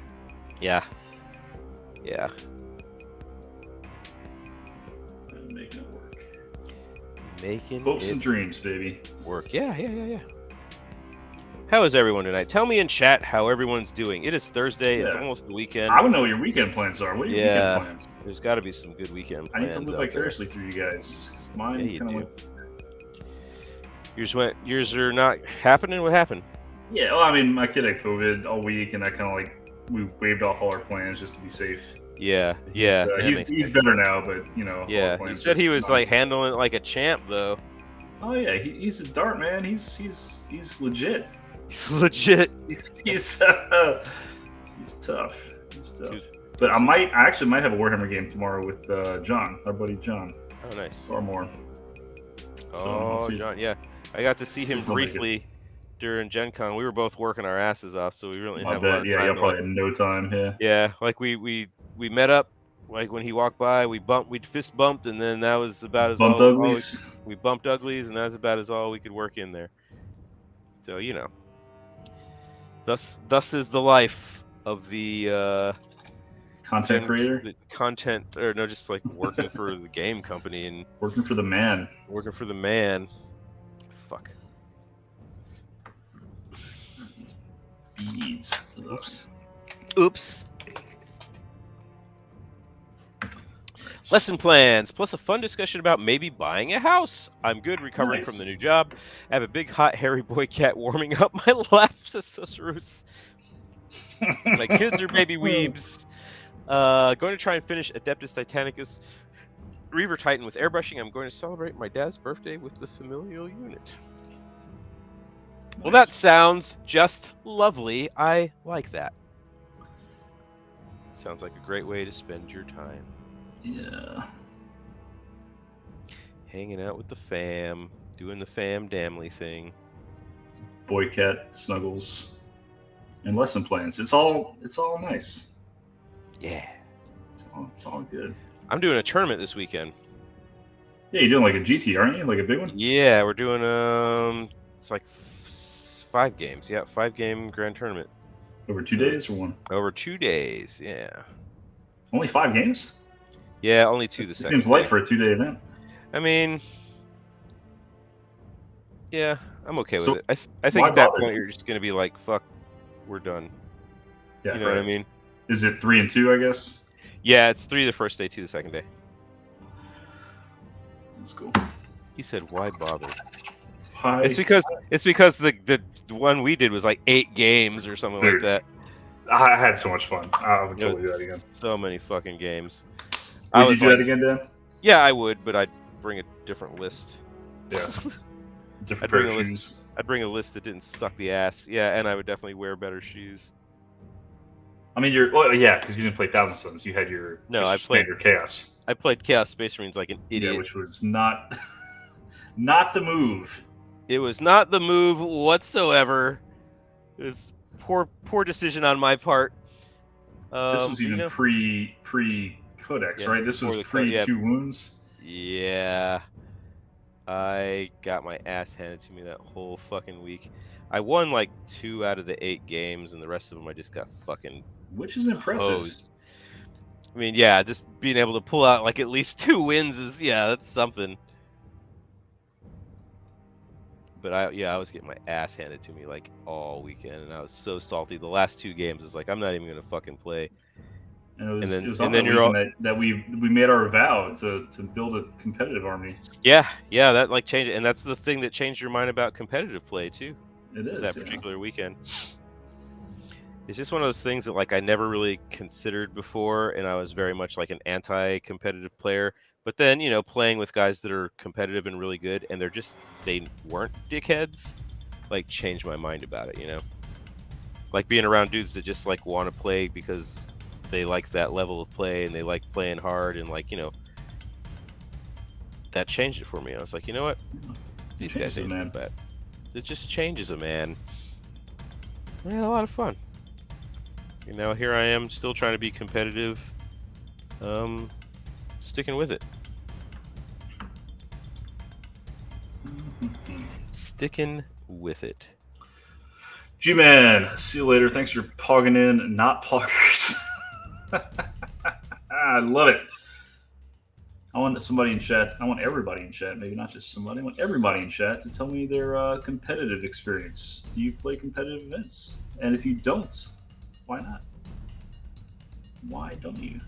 Yeah. Yeah. I'm making it work. Making hopes it and dreams, baby. Work. Yeah. How is everyone tonight? Tell me in chat how everyone's doing. It is Thursday. Yeah. It's almost the weekend. I want to know what your weekend plans are. What are your weekend plans? There's got to be some good weekend plans. I need to live vicariously through you guys. Mine kind of like... Yours are not happening? What happened? Yeah, well, I mean, my kid had COVID all week, and I kind of like, we waived off all our plans just to be safe. Yeah. He's better now, but, you know. Yeah, he said he was like handling it like a champ, though. Oh, yeah, he's a dart, man. He's legit. He's legit. He's tough. He's tough. But I actually might have a Warhammer game tomorrow with John, our buddy John. Oh, nice. Or more. Oh, John, yeah. I got to see him briefly during Gen Con. We were both working our asses off, so we really didn't have a lot of time. Yeah, y'all probably had no time, yeah. Yeah, like we met up, like when he walked by, we'd fist bumped, and then that was about as bumped all uglies. We bumped uglies, and that was about as all we could work in there. So, you know. Thus is the life of the content creator. Just like working for the game company and working for the man. Fuck. Beads. Oops. Lesson plans, plus a fun discussion about maybe buying a house. I'm good, recovering from the new job. I have a big, hot, hairy boy cat warming up my lap, says Susurus. My kids are baby weebs. Going to try and finish Adeptus Titanicus Reaver Titan with airbrushing. I'm going to celebrate my dad's birthday with the familial unit. Nice. Well, that sounds just lovely. I like that. Sounds like a great way to spend your time. Yeah. Hanging out with the fam, doing the fam damly thing. Boy cat snuggles and lesson plans. It's all nice. Yeah. It's all good. I'm doing a tournament this weekend. Yeah, you're doing like a GT, aren't you? Like a big one? Yeah, we're doing It's like 5 games. Yeah, 5-game grand tournament. Over 2 days or one? Over 2 days. Yeah. Only 5 games? Yeah, only 2 the It second seems light day. for a 2-day event. I mean, yeah, I'm okay with So it. I think why at that bother? point you're just gonna be like, "Fuck, we're done." Yeah, You know what I mean? Is it 3 and 2? I guess. Yeah, it's 3 the first day, 2 the second day. That's cool. He said, "Why bother?" Hi. It's because the one we did was like 8 games or something like that. I had so much fun. I would It totally do was that again. so many fucking games. Would you do that again, Dan? Yeah, I would, but I'd bring a different list. Yeah. Different pair of shoes. I'd bring a list that didn't suck the ass. Yeah, and I would definitely wear better shoes. I mean, yeah, because you didn't play Thousand Suns. You had your standard Chaos. I played Chaos Space Marines like an idiot. Yeah, which was not not the move. It was not the move whatsoever. It was poor decision on my part. This was even pre Codex, right? This was pre 2 wounds. Yeah. I got my ass handed to me that whole fucking week. I won like 2 out of the 8 games, and the rest of them I just got fucking which is impressive. hosed. I mean, yeah, just being able to pull out like at least 2 wins is, yeah, that's something. But I was getting my ass handed to me like all weekend, and I was so salty. The last 2 games is like, I'm not even gonna fucking play. And it was on that we made our vow to build a competitive army. Yeah, that like changed it, and that's the thing that changed your mind about competitive play too. It is that particular weekend. It's just one of those things that like I never really considered before, and I was very much like an anti-competitive player. But then, you know, playing with guys that are competitive and really good, and they weren't dickheads, like changed my mind about it, you know? Like being around dudes that just like want to play because they like that level of play and they like playing hard, and like, you know, that changed it for me. I was like, you know what? These guys ain't so bad. It just changes a man. I had a lot of fun. And now here I am still trying to be competitive. Sticking with it. Sticking with it. G-Man, see you later. Thanks for pogging in, not poggers. I love it. I want somebody in chat. I want everybody in chat, maybe not just somebody. I want everybody in chat to tell me their competitive experience. Do you play competitive events? And if you don't, why not? Why don't you?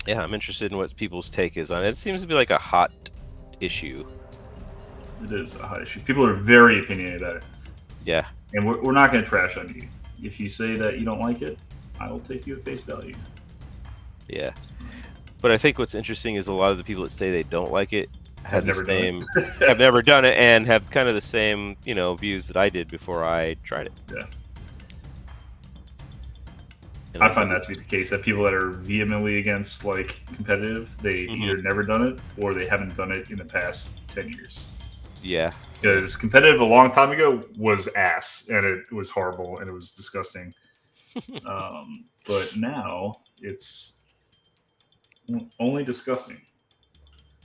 Yeah, I'm interested in what people's take is on it. It seems to be like a hot issue. It is a hot issue. People are very opinionated about it. Yeah. And we're not going to trash on you. If you say that you don't like it, I will take you at face value. Yeah. But I think what's interesting is a lot of the people that say they don't like it have never done it and have kind of the same, you know, views that I did before I tried it. Yeah. And I find that to be the case, that people that are vehemently against like competitive, they either never done it or they haven't done it in the past 10 years. Yeah. Because competitive a long time ago was ass, and it was horrible, and it was disgusting. But now it's only disgusting.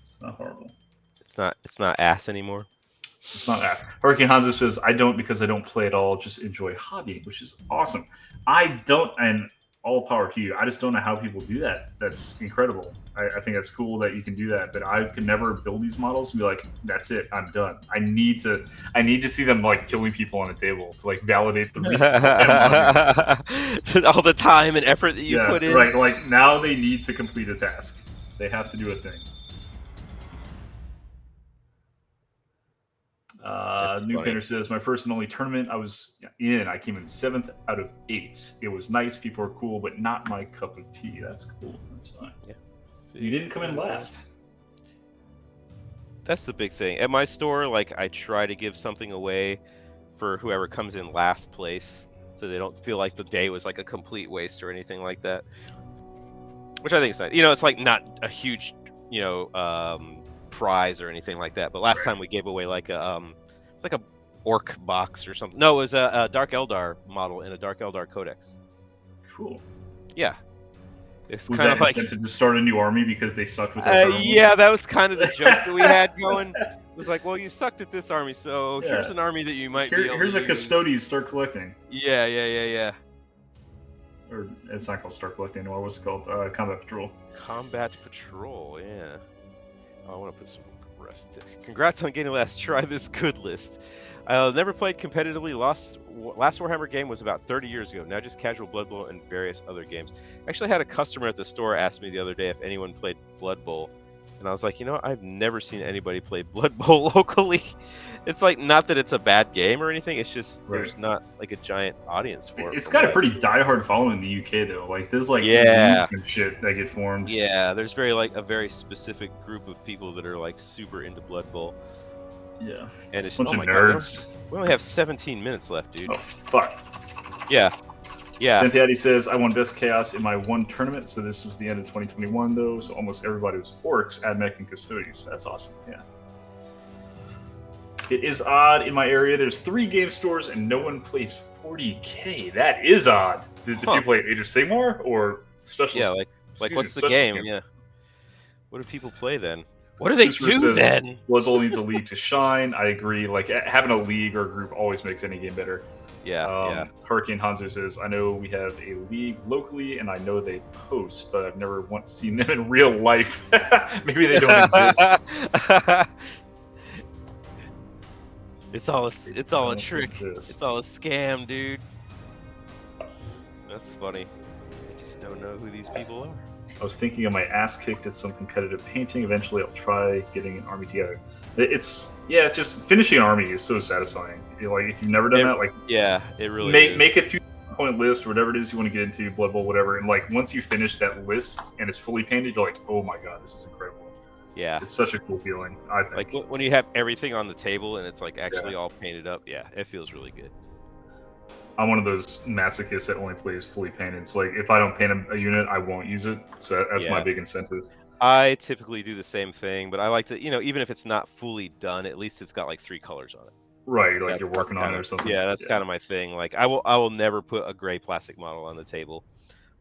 It's not horrible. It's not ass anymore. It's not ass. Hurricane Hanzo says, I don't because I don't play at all, just enjoy hobby, which is awesome. I don't, and all power to you. I just don't know how people do that. That's incredible. I think that's cool that you can do that, but I could never build these models and be like, that's it, I'm done. I need to see them like killing people on the table to like validate the reason. All the time and effort that you put in. Right, like now they need to complete a task. They have to do a thing. New Painter says, my first and only tournament I was in, I came in 7th out of 8. It was nice, people are cool, but not my cup of tea. That's cool. That's fine. Yeah. You didn't come in last. That's the big thing. At my store, like I try to give something away for whoever comes in last place, so they don't feel like the day was like a complete waste or anything like that. Which I think is nice. You know, it's like not a huge, you know, prize or anything like that. But last time we gave away like a, it's like a orc box or something. No, it was a Dark Eldar model in a Dark Eldar Codex. Cool. Yeah. It's was kind that of like incentive to start a new army because they sucked with their yeah, that was kind of the joke that we had going. was like, well, you sucked at this army, so here's an army that you might be able here's to a Custodes, start collecting. Yeah. Or it's not called start collecting anymore. What's it called? Combat Patrol. Combat Patrol, yeah. Oh, I want to put some rest. Congrats on getting last try this good list. I never played competitively. Last Warhammer game was about 30 years ago. Now just casual Blood Bowl and various other games. I actually had a customer at the store ask me the other day if anyone played Blood Bowl. And I was like, I've never seen anybody play Blood Bowl locally. It's like, not that it's a bad game or anything. It's just there's not like a giant audience for it. It's got a pretty diehard following in the UK though. Like there's like leagues and shit that get formed. Yeah, there's a very specific group of people that are like super into Blood Bowl. Yeah. And it's bunch of nerds. God, we only have 17 minutes left, dude. Oh fuck. Yeah. Santiati says, I won Best Chaos in my one tournament, so this was the end of 2021 though, so almost everybody was Orcs, Admech, and Custodes. That's awesome, yeah. It is odd in my area. There's 3 game stores and no one plays 40K. That is odd. Did you play Age of Sigmar or Special? Yeah, like what's the game? Yeah. What do people play then? What do they do then? Blood Bowl needs a league to shine. I agree. Like having a league or a group always makes any game better. Yeah. Hurricane Hanzo says, I know we have a league locally and I know they post, but I've never once seen them in real life. Maybe they don't exist. It's all a trick. It's all a scam, dude. That's funny. I just don't know who these people are. I was thinking of my ass kicked at some competitive painting. Eventually, I'll try getting an army together. It's just finishing an army is so satisfying. Like if you've never done that, like it really make a 2-point list or whatever it is you want to get into, Blood Bowl, whatever. And like once you finish that list and it's fully painted, you're like, oh my god, this is incredible. Yeah, it's such a cool feeling. I think. Like when you have everything on the table and it's like actually all painted up. Yeah, it feels really good. I'm one of those masochists that only plays fully painted. So like if I don't paint a unit, I won't use it. So that's my big incentive. I typically do the same thing, but I like to, even if it's not fully done, at least it's got like 3 colors on it. Right, like you're working on it or something. Yeah, that's kind of my thing. Like I will never put a gray plastic model on the table.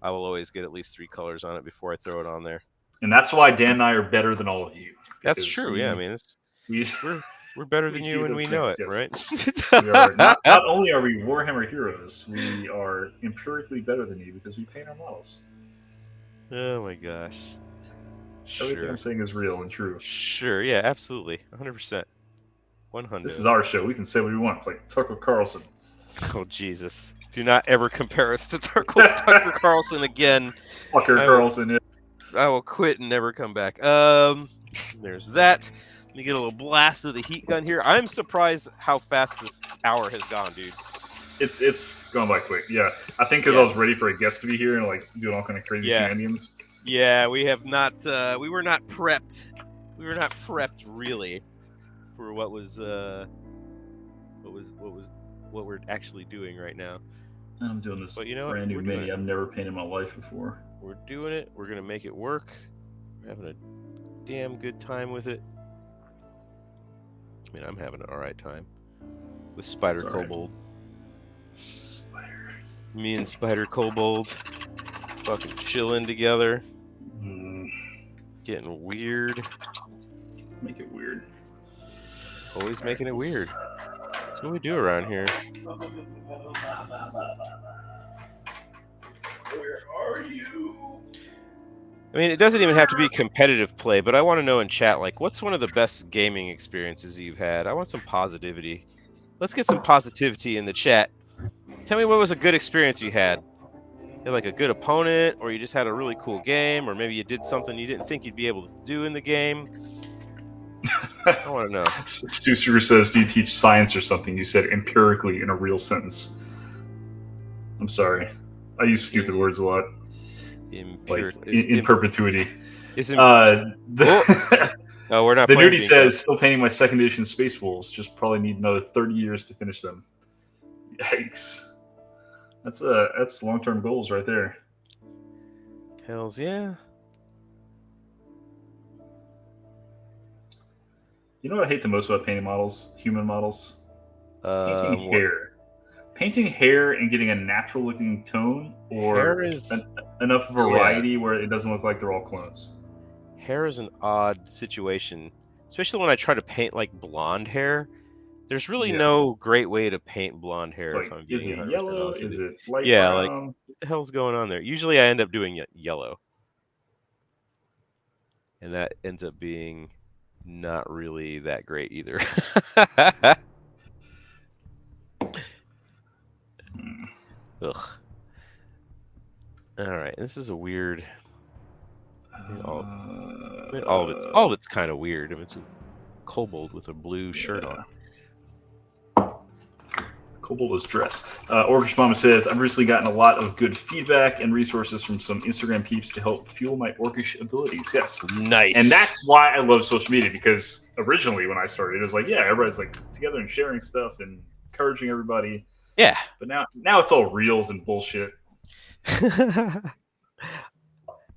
I will always get at least 3 colors on it before I throw it on there. And that's why Dan and I are better than all of you. That's true. Yeah, I mean, we're better than you and we know it, right? We are, not only are we Warhammer heroes, we are empirically better than you because we paint our models. Oh my gosh. Everything I'm saying is real and true. Sure, yeah, absolutely. 100%. 100. This is our show. We can say what we want. It's like Tucker Carlson. Oh, Jesus. Do not ever compare us to Tucker Carlson again. Tucker Carlson, yeah. I will quit and never come back. There's that. Let me get a little blast of the heat gun here. I'm surprised how fast this hour has gone, dude. It's gone by quick. Yeah, I think because I was ready for a guest to be here and like doing all kind of crazy shenanigans. Yeah, we have not. We were not prepped. We were not prepped really for what we're actually doing right now. I'm doing this but you know brand new mini I've never painted in my life before. We're doing it. We're gonna make it work. We're having a damn good time with it. I mean, I'm having an alright time with Spider Kobold. Me and Spider Kobold fucking chilling together. Getting weird. Make it weird. Always making it weird. That's what we do around here. Where are you? I mean, it doesn't even have to be competitive play, but I want to know in chat, like, what's one of the best gaming experiences you've had? I want some positivity. Let's get some positivity in the chat. Tell me what was a good experience you had. You had like a good opponent, or you just had a really cool game, or maybe you did something you didn't think you'd be able to do in the game. I want to know. Stu Sugar says, do you teach science or something? You said empirically in a real sentence. I'm sorry. I use stupid words a lot. Like in perpetuity. No, we're not. The Nudie says, still painting my 2nd edition Space Wolves. Just probably need another 30 years to finish them. Yikes. That's long-term goals right there. Hells yeah. You know what I hate the most about painting models? Human models? Painting hair. Painting hair and getting a natural-looking tone, or enough variety where it doesn't look like they're all clones. Hair is an odd situation. especially when I try to paint like blonde hair. There's really no great way to paint blonde hair, like, if I'm is being it 100% yellow? honest with Is you. it light Yeah, like brown? what the hell's going on there? Usually I end up doing yellow, and that ends up being not really that great either. Ugh. All right, this is a weird. All of it's kind of weird. I mean, it's a kobold with a blue shirt on. Kobold is dressed. Orcish Mama says, I've recently gotten a lot of good feedback and resources from some Instagram peeps to help fuel my orcish abilities. Yes. Nice. And that's why I love social media, because originally when I started, it was like, yeah, everybody's like together and sharing stuff and encouraging everybody. Yeah. But now it's all reels and bullshit.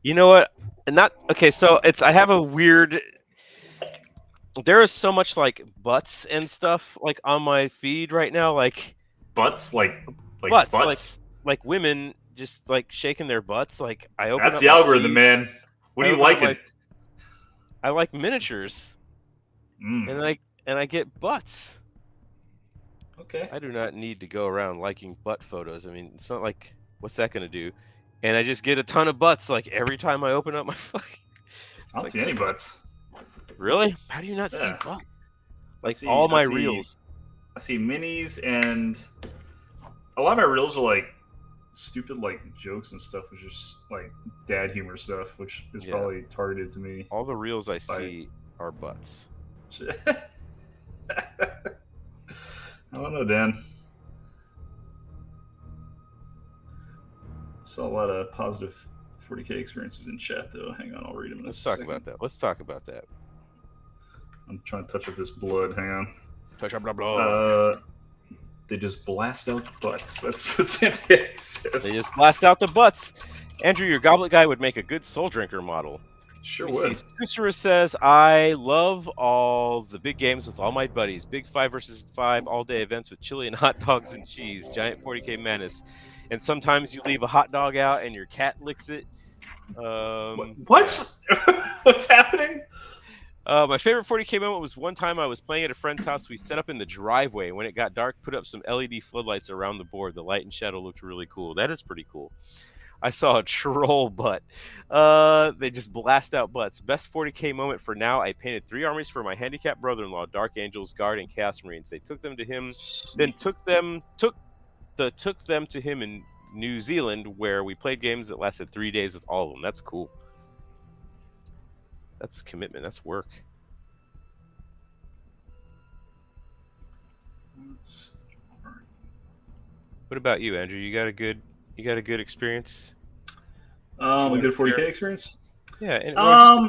You know what? Okay, so I have a weird. There is so much like butts and stuff like on my feed right now, like butts, like butts, like women just like shaking their butts. Like I open That's up the my algorithm, feed, man. What are you liking? I like miniatures, and I get butts. Okay. I do not need to go around liking butt photos. I mean, it's not like what's that going to do? And I just get a ton of butts like every time I open up my fucking. I don't see any butts. Really? How do you not see butts? Like all my reels. I see minis, and a lot of my reels are like stupid like jokes and stuff, which is like dad humor stuff, which is probably targeted to me. All the reels I see are butts. I don't know, Dan. Saw a lot of positive 40K experiences in chat, though. Hang on, I'll read them in a second. Let's talk about that. I'm trying to touch up this blood. Hang on. Touch up the blood. They just blast out the butts. That's what Sandy says. They just blast out the butts. Andrew, your goblet guy would make a good Soul Drinker model. Sure would. Susura says, I love all the big games with all my buddies. Big 5 versus 5 all-day events with chili and hot dogs and cheese. Giant 40K menace. And sometimes you leave a hot dog out and your cat licks it. What's happening? My favorite 40K moment was one time I was playing at a friend's house. We set up in the driveway. When it got dark, put up some LED floodlights around the board. The light and shadow looked really cool. That is pretty cool. I saw a troll butt. They just blast out butts. Best 40K moment for now. I painted 3 armies for my handicapped brother-in-law, Dark Angels, Guard, and Chaos Marines. They took them to him, then took them to him in New Zealand, where we played games that lasted 3 days with all of them. That's cool. That's commitment. That's work. What about you, Andrew? You got a good experience? A good 40K experience? Yeah, and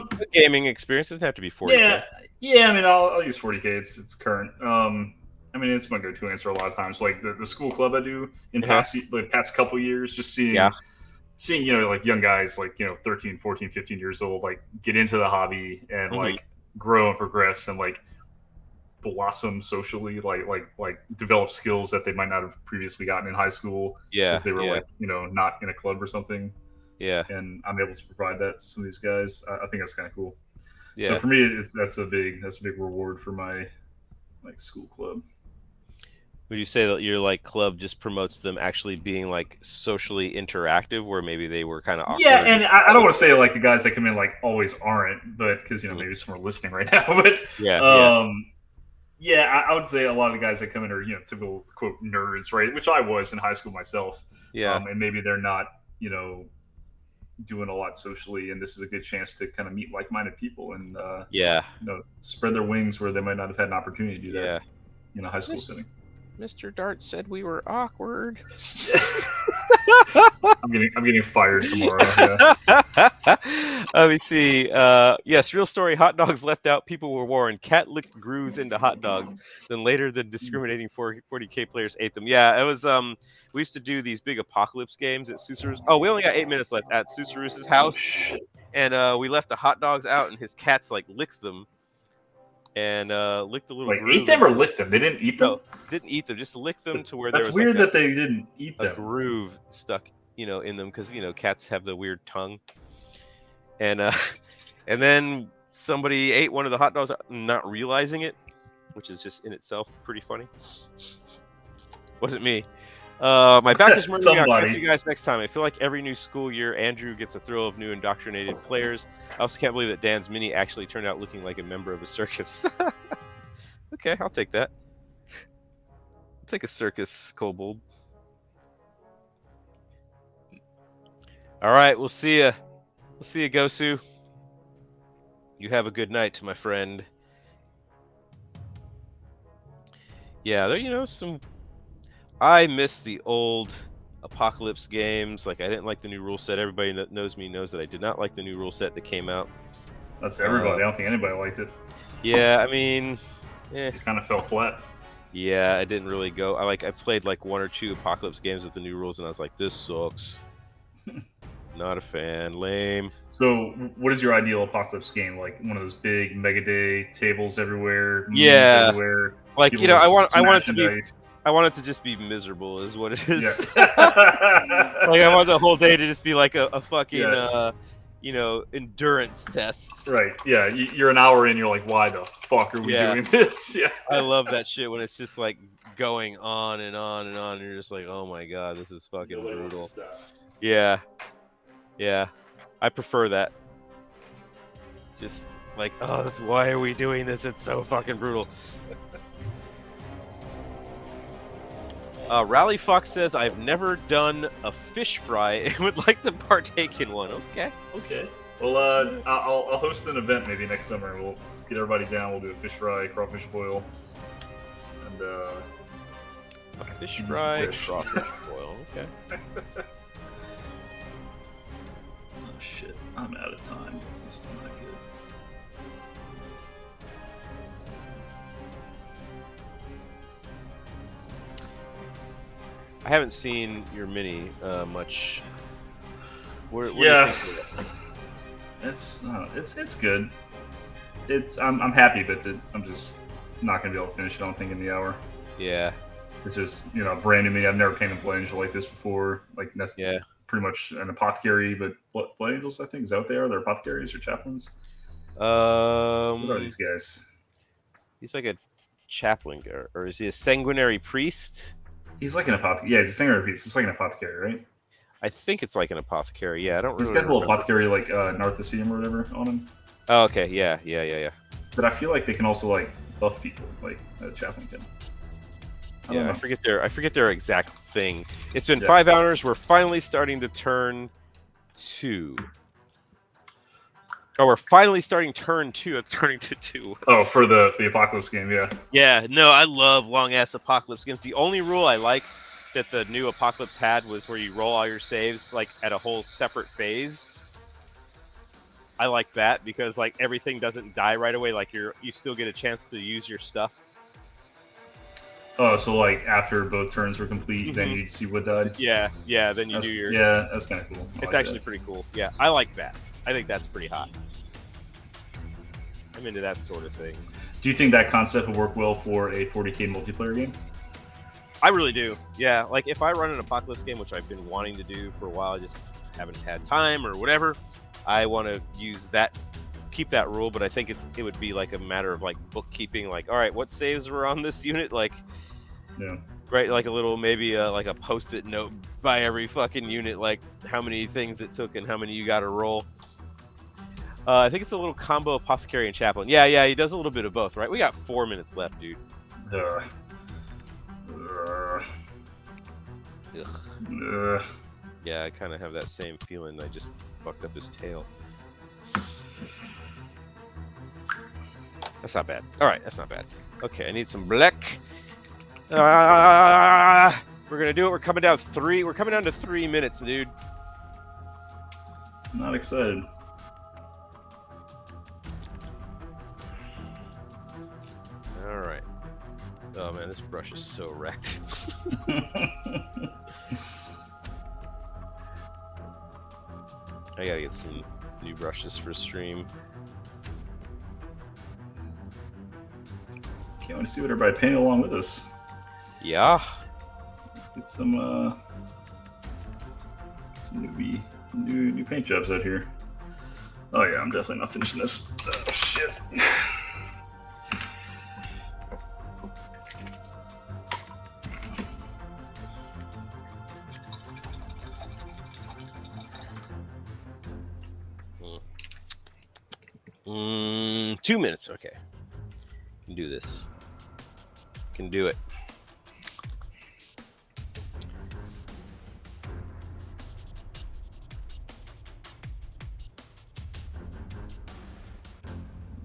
good gaming experience doesn't have to be 40K. Yeah. I mean, I'll use 40K. It's current. I mean, it's my go-to answer a lot of times. Like the school club I do in past couple years, just seeing like young guys like 13, 14, 15 years old like get into the hobby and like grow and progress and like blossom socially, like develop skills that they might not have previously gotten in high school because they were like not in a club or something. Yeah, and I'm able to provide that to some of these guys. I think that's kind of cool. Yeah. So for me, that's a big reward for my like school club. Would you say that your like club just promotes them actually being like socially interactive, where maybe they were kind of awkward? Yeah, and I don't want to say like the guys that come in like always aren't, but because maybe some are listening right now. But I would say a lot of the guys that come in are typical quote nerds, right? Which I was in high school myself. Yeah, and maybe they're not doing a lot socially, and this is a good chance to kind of meet like-minded people and spread their wings where they might not have had an opportunity to do that in a high school setting. Mr. Dart said we were awkward. I'm getting fired tomorrow. Yeah. Let me see. Yes, real story. Hot dogs left out. People were warned. Cat licked grooves into hot dogs. Then later, the discriminating 40K players ate them. Yeah, it was. We used to do these big apocalypse games at Susaru's. Oh, we only got 8 minutes left at Susaru's house, and we left the hot dogs out, and his cats like licked them. And licked the little groove. Ate them or licked them? They didn't eat them? No, didn't eat them. Just licked them to where that's there was weird that they didn't eat them. A groove stuck, in them because cats have the weird tongue. And and then somebody ate one of the hot dogs not realizing it, which is just in itself pretty funny. Wasn't me. My back is murdering. I'll catch you guys next time. I feel like every new school year, Andrew gets a thrill of new indoctrinated players. I also can't believe that Dan's mini actually turned out looking like a member of a circus. Okay, I'll take that. I'll take a circus kobold. All right, we'll see ya. We'll see you, Gosu. You have a good night, my friend. Yeah, there, some... I miss the old Apocalypse games. Like, I didn't like the new rule set. Everybody that knows me knows that I did not like the new rule set that came out. That's everybody. I don't think anybody liked it. Yeah, I mean... It kind of fell flat. Yeah, it didn't really go... I played like 1 or 2 Apocalypse games with the new rules, and I was like, this sucks. Not a fan. Lame. So, what is your ideal Apocalypse game? Like one of those big Mega Day tables everywhere? Yeah. Everywhere, like, I want it to be... I want it to just be miserable, is what it is. Yeah. Like, I want the whole day to just be like a fucking, endurance test. Right. Yeah. You're an hour in. You're like, why the fuck are we doing this? Yeah. I love that shit when it's just like going on and on and on. And you're just like, oh my god, this is fucking brutal. Yeah. Yeah. I prefer that. Just like, oh, why are we doing this? It's so fucking brutal. Rally Fox says, I've never done a fish fry and would like to partake in one. Okay. Okay. Well, I'll host an event maybe next summer. We'll get everybody down. We'll do a fish fry, crawfish boil, and a fish fry, crawfish boil. Okay. Oh shit! I'm out of time. This is not good. I haven't seen your mini much. Where yeah, it's good. I'm happy, but I'm just not gonna be able to finish it. I don't think in the hour. Yeah, it's just brand new to me. I've never painted Blood Angel like this before. Like that's pretty much an apothecary, but Blood Angels I think is out there. They're apothecaries or chaplains. What are these guys? He's like a chaplain, or is he a sanguinary priest? He's like an apothecary. Yeah, he's a sanguinary priest. It's like an apothecary, right? I think it's like an apothecary. Yeah, I don't. He's got a little apothecary like Narthecium or whatever on him. Oh, okay. Yeah. But I feel like they can also like buff people, like a chaplain can. I forget their exact thing. It's been 5 hours. We're finally starting to turn 2. Oh, we're finally starting turn 2. It's turning to 2. Oh, for the Apocalypse game, yeah. Yeah, no, I love long ass Apocalypse games. The only rule I like that the new Apocalypse had was where you roll all your saves like at a whole separate phase. I like that because like everything doesn't die right away. Like you still get a chance to use your stuff. Oh, so like after both turns were complete, then you'd see what died. Yeah. Then you do your. Yeah, that's kind of cool. It's actually pretty cool. Yeah, I like that. I think that's pretty hot. I'm into that sort of thing. Do you think that concept would work well for a 40k multiplayer game? I really do. Yeah, like if I run an Apocalypse game, which I've been wanting to do for a while, I just haven't had time or whatever. I want to use that, keep that rule, but I think it would be like a matter of like bookkeeping. Like, all right, what saves were on this unit? Like, right, like a little maybe like a post-it note by every fucking unit, like how many things it took and how many you got to roll. I think it's a little combo apothecary and chaplain. Yeah, he does a little bit of both, right? We got 4 minutes left, dude. Yeah, I kind of have that same feeling. I just fucked up his tail. That's not bad. All right, that's not bad. Okay, I need some black. We're gonna do it. We're coming down 3. We're coming down to 3 minutes, dude. Not excited. All right. Oh man, this brush is so wrecked. I gotta get some new brushes for stream. Can't wait to see what everybody painted along with us. Yeah. Let's get some new paint jobs out here. Oh yeah, I'm definitely not finishing this. Oh shit. Hmm. 2 minutes. Okay. Can do this. Can do it.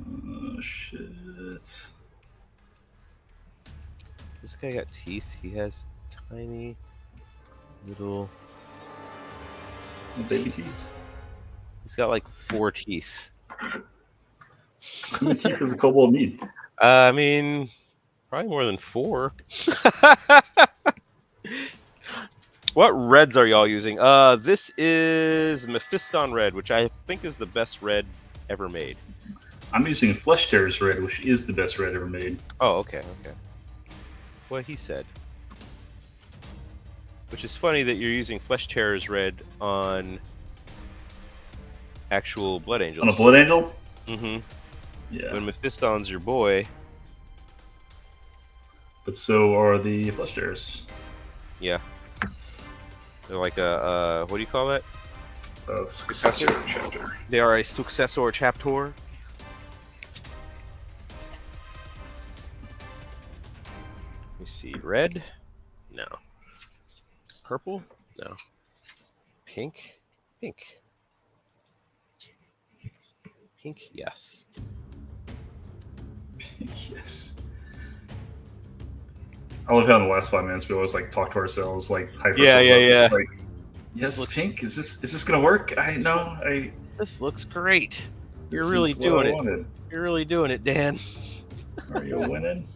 Oh shit. This guy got teeth. He has tiny little Baby teeth. He's got like 4 teeth. How many teeth does a kobold need? I mean, probably more than 4. What reds are y'all using? This is Mephiston Red, which I think is the best red ever made. I'm using Flesh Tearers Red, which is the best red ever made. Oh, okay, okay. What he said. Which is funny that you're using Flesh Tearers Red on actual Blood Angels. On a Blood Angel? Mm-hmm. Yeah. When Mephiston's your boy. But so are the Flesh Tearers. Yeah. They're like a, what do you call that? Successor chapter. They are a successor chapter. Let me see. Red? No. Purple? No. Pink? Pink. Pink? Yes. Pink, yes. I love how in the last 5 minutes we always like talk to ourselves, like hype ourselves up. Like, yes, pink. Is this gonna work? This looks great. You're really doing it. You're really doing it, Dan. Are you winning?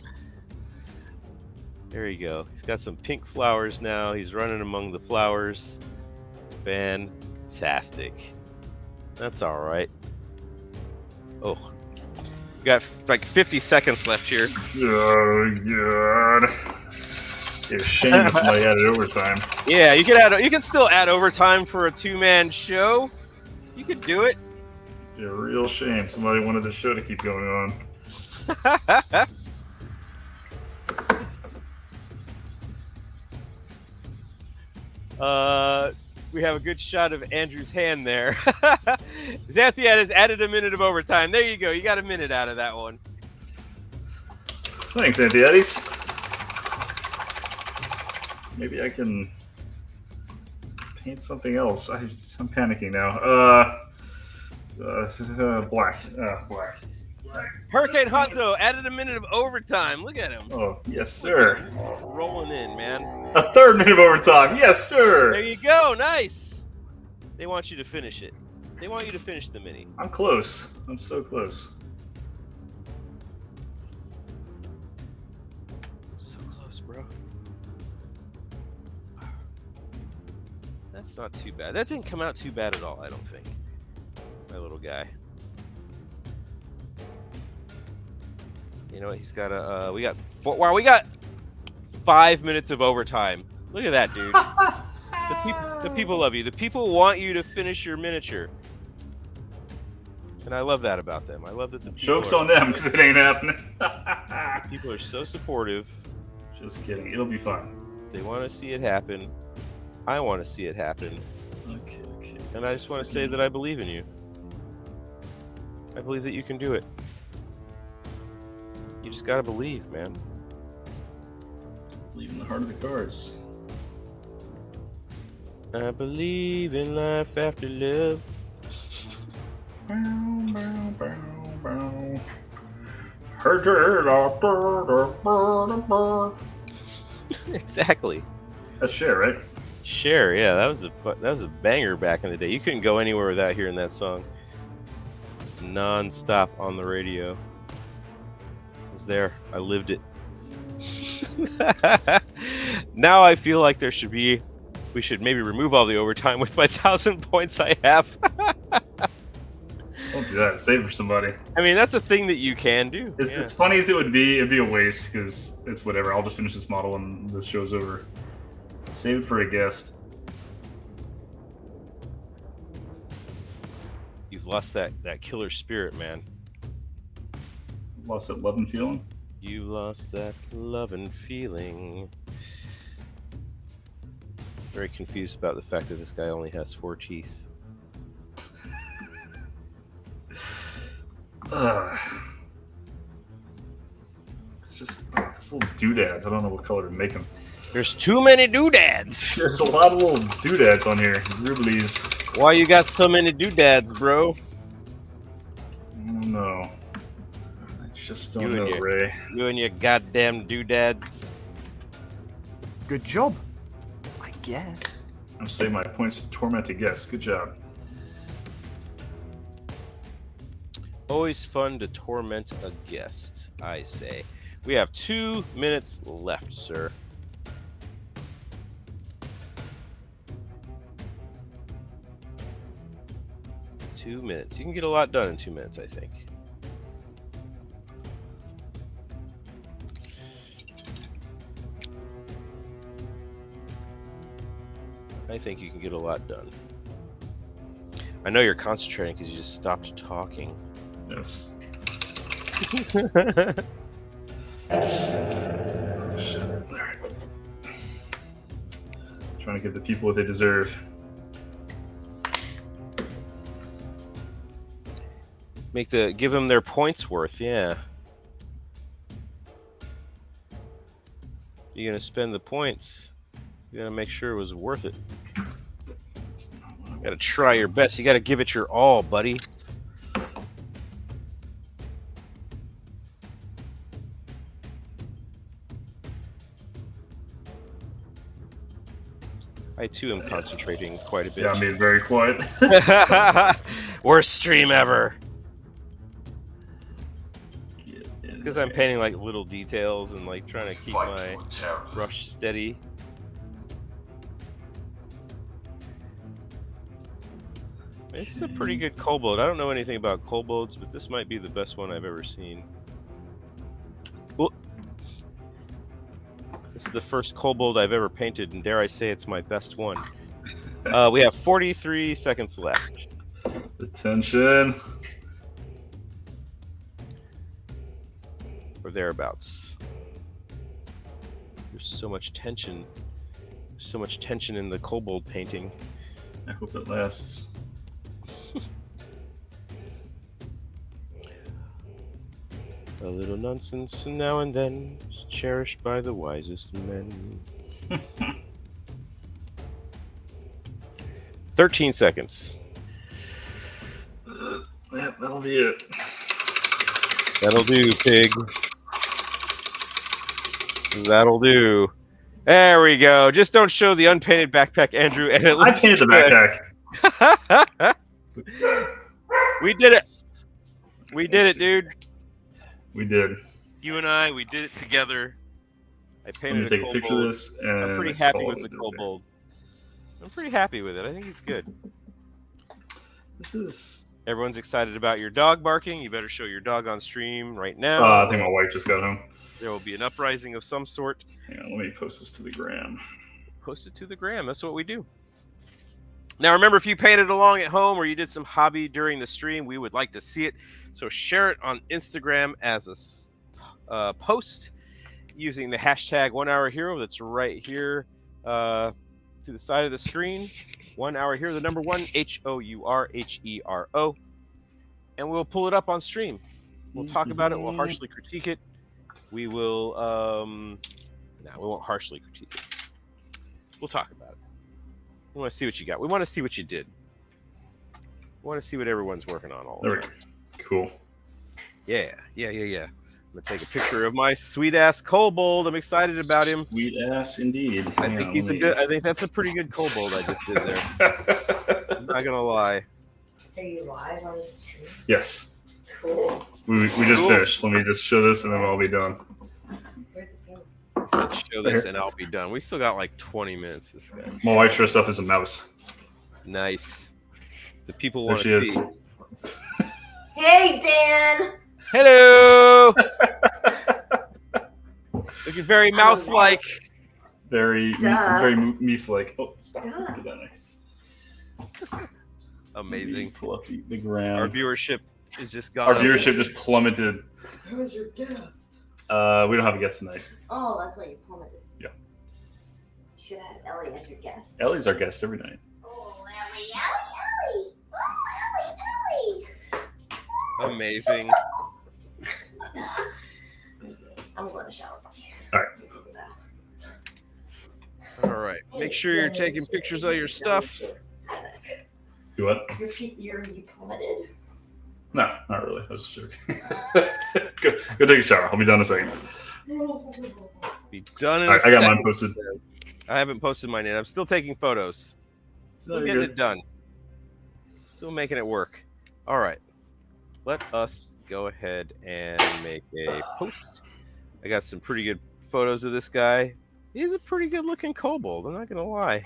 There you go. He's got some pink flowers now. He's running among the flowers. Fantastic. That's all right. Oh, we got like 50 seconds left here. Oh god. It's a shame if somebody added overtime. Yeah, you can add. You can still add overtime for a 2-man show. You could do it. Yeah, real shame. Somebody wanted the show to keep going on. We have a good shot of Andrew's hand there. Xanthiad has added a minute of overtime. There you go. You got a minute out of that one. Thanks, Xanthiades. Maybe I can paint something else. I'm panicking now. Black. Black. Hurricane Hanzo added a minute of overtime. Look at him. Oh, yes, sir. Rolling in, man. A 3rd minute of overtime. Yes, sir. There you go. Nice. They want you to finish it. They want you to finish the mini. I'm close. I'm so close. So close, bro. That's not too bad. That didn't come out too bad at all, I don't think. My little guy. You know what? He's got a. We got 4. Wow, we got 5 minutes of overtime. Look at that, dude. The people love you. The people want you to finish your miniature, and I love that about them. I love that the people joke's on them because it ain't happening. People are so supportive. Just kidding. It'll be fun. They want to see it happen. I want to see it happen. Okay. And I just want to say that I believe in you. I believe that you can do it. You just gotta believe, man. Believe in the heart of the cards. I believe in life after love. Exactly. That's Cher, right? Cher, yeah, that was a banger back in the day. You couldn't go anywhere without hearing that song. Just non-stop on the radio. I was there. I lived it. Now I feel like we should maybe remove all the overtime with my 1,000 points I have. Don't do that. Save for somebody. I mean, that's a thing that you can do. As funny as it would be, it'd be a waste because it's whatever. I'll just finish this model when the show's over. Save it for a guest. You've lost that killer spirit, man. Lost that love and feeling. You lost that love and feeling. Very confused about the fact that this guy only has 4 teeth. It's just this little doodads. I don't know what color to make them. There's too many doodads. There's a lot of little doodads on here. Rublies. Why you got so many doodads, bro? I don't know. I just don't know, Ray. You and your goddamn doodads. Good job, I guess. I'm saying my points to torment a guest. Good job. Always fun to torment a guest, I say. We have 2 minutes left, sir. 2 minutes. You can get a lot done in 2 minutes, I think. I think you can get a lot done. I know you're concentrating because you just stopped talking. Yes. Shit. Alright. Trying to give the people what they deserve. Give them their points worth, yeah. You're gonna spend the points. You gotta make sure it was worth it. You gotta try your best. You gotta give it your all, buddy. I too am concentrating quite a bit. Yeah, I made very quiet. Worst stream ever. Because I'm painting like little details and like trying to keep my brush steady. It's a pretty good kobold. I don't know anything about kobolds, but this might be the best one I've ever seen. Well, this is the first kobold I've ever painted, and dare I say it's my best one. We have 43 seconds left. Attention. Or thereabouts. There's so much tension. There's so much tension in the kobold painting. I hope it lasts. A little nonsense now and then is cherished by the wisest men. 13 seconds. Yeah, that'll be it. That'll do, pig. That'll do. There we go. Just don't show the unpainted backpack, Andrew. And I painted the backpack. We did it. We did it, dude. We did. You and I, we did it together. I painted take a picture of this. And I'm pretty happy with the kobold. I'm pretty happy with it. I think he's good. This is. Everyone's excited about your dog barking. You better show your dog on stream right now. I think my wife just got home. There will be an uprising of some sort. Hang on, let me post this to the gram. Post it to the gram. That's what we do. Now, remember, if you painted along at home or you did some hobby during the stream, we would like to see it. So share it on Instagram as a post using the hashtag 1 Hour Hero. That's right here to the side of the screen. 1 Hour Hero, the number 1, HOURHERO. And we'll pull it up on stream. We'll talk about it. We'll harshly critique it. We will, no, we won't harshly critique it. We'll talk about it. We want to see what you got. We want to see what you did. We want to see what everyone's working on all the time. Cool. Yeah. I'm going to take a picture of my sweet-ass kobold. I'm excited about him. Sweet-ass indeed. I think that's a pretty good kobold I just did there. I'm not going to lie. Are you live on the stream? Yes. Cool. We just finished. Let me just show this and then I'll be done. Where's the pin? Show this and I'll be done. We still got like 20 minutes. This guy. My wife's dressed up as a mouse. Nice. The people want to see. Is. Hey, Dan! Hello! Looking very mouse-like. Very Duh. very meese-like. Oh, stop. Duh. Get down there. Amazing. Fluffy the Our ground. viewership is just gone. Our viewership just plummeted. Who's your guest? We don't have a guest tonight. Oh, that's why you plummeted. Yeah. You should have had Ellie as your guest. Ellie's our guest every night. Oh, Ellie. Oh, Ellie. Amazing. I'm going to shower. All right. All right. Make sure you're taking pictures of your stuff. Do what? You plummeted. No, not really. I was just joking. go take a shower. I'll be done in a second. Be done in All a right, I got second. mine posted. I haven't posted mine yet. I'm still taking photos. Still you're getting good. it done. Still making it work. All right. Let us go ahead and make a post. I got some pretty good photos of this guy. He's a pretty good looking kobold. I'm not going to lie.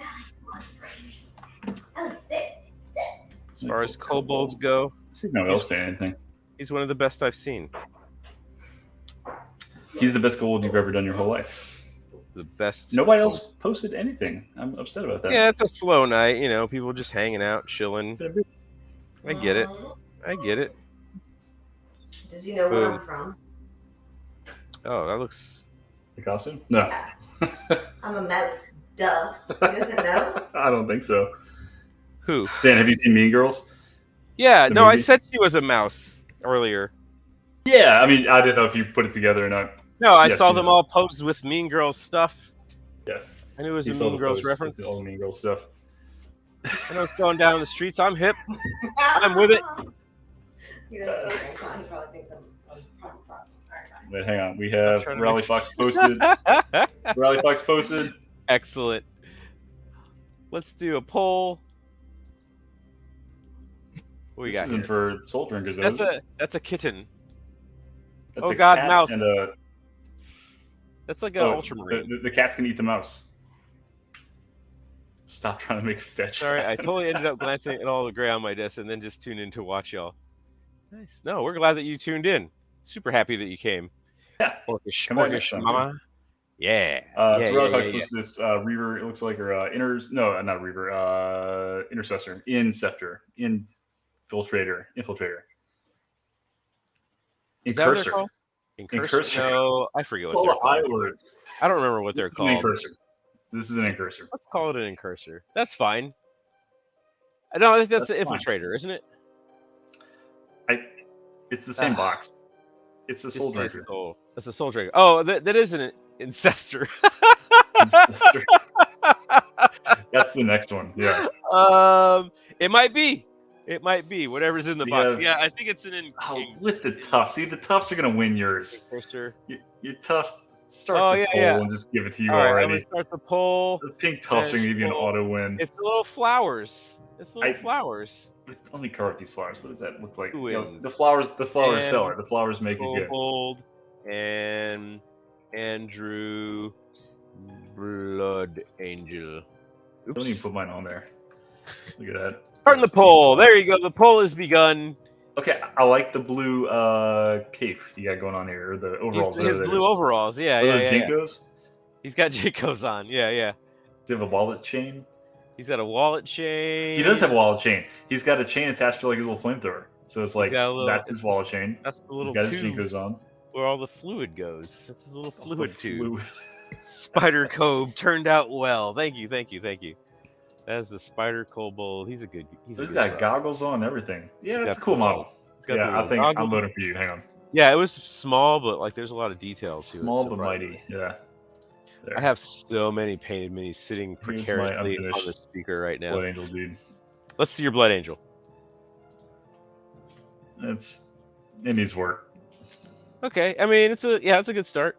As far as kobolds go, See if no one else paid anything. he's one of the best I've seen. He's the best gold you've ever done your whole life. The best. Nobody else posted anything. I'm upset about that. Yeah, it's a slow night. You know, people just hanging out, chilling. I get it. I get it. Does he know where Boom. I'm from? Oh, that looks. The costume? No. I'm a mouse. Duh. He doesn't know? I don't think so. Who? Dan, have you seen Mean Girls? Yeah, The no, I movie? said she was a mouse earlier. Yeah, I mean, I didn't know if you put it together or not. No, I Yes, saw you them know. all posed with Mean Girls stuff. Yes. I knew it was You a saw Mean the Girls post reference. with All the Mean Girls stuff. I know it's going down the streets. I'm hip. I'm with it. He doesn't think I'm He probably thinks I'm probably. All right, But hang on, we have trying to Rally make- Fox posted. Rally Fox posted. Excellent. Let's do a poll. What we This got isn't here? for Soul Drinkers. Though, is it? That's a kitten. That's oh a God, cat mouse. And a, That's like an ultramarine. the cats can eat the mouse. Stop trying to make fetch. Sorry, I happen. totally ended up glancing at all the gray on my desk and then just tuned in to watch y'all. Nice. No, we're glad that you tuned in. Super happy that you came. Yeah. Orcish, Come back next Orcish time, mama. Yeah. So Rally yeah, Fox yeah, posted this Reaver. It looks like or no, not Reaver. Intercessor, Inceptor, Infiltrator. Is that what they're Incursor. called? Incursor. No, I forget It's what all they're the I called. words. I don't remember what they're This is an called. Incursor. This is an Incursor. Let's call it an incursor. That's fine. No, I think that's That's an fine. infiltrator, isn't it? It's the same Ah. box. It's a Just Soul says Drinker. soul. That's a soul drinker. Oh, that is an incestor. Inceptor. That's the next one. Yeah. It might be. It might be whatever's in the box. Yeah. Yeah, I think it's an Oh, with the Tufts. See, the Tufts are gonna win yours. incursor. Your Tufts start Oh, the yeah, poll yeah. and just give it to you All right, I'm already. gonna start the poll. The pink Tufts are gonna give you an Poll. auto win. It's the little flowers. It's the little I- flowers. Let me carve these flowers. What does that look like? Who You know, wins? the flowers And sell it. The flowers make it good. Kobold and Andrew Blood Angel. Don't even Oops. put mine on there. Look at that. Starting the poll. There you go. The poll has begun. Okay, I like the blue cape you got going on here, or the overalls. His whatever that blue is. overalls. Yeah, Are yeah, those yeah, yeah. Jinkos? He's got Jacobs on. Yeah, yeah. Does he have a wallet chain? He's got a wallet chain. He does have a wallet chain. He's got a chain attached to like his little flamethrower. So it's like got a little- that's his wallet chain. That's the He's little got his tube Jinkos on. where all the fluid goes. That's his little fluid tube. Fluid. Spider Cove turned out well. Thank you, thank you, thank you. That's the Spider Kobold. He's a good. He's a He's good got bro. goggles on and everything. Yeah, He's that's got a cool the model. He's got the Yeah, I little think I'm goggles. voting for you. Hang on. Yeah, it was small, but like there's a lot of detail to it. Small but surprisingly. mighty. Yeah. There. I have so many painted minis sitting Here's my precariously on unfinished the speaker right now. Blood Angel dude. Let's see your Blood Angel. It needs work. Okay, I mean it's a good start.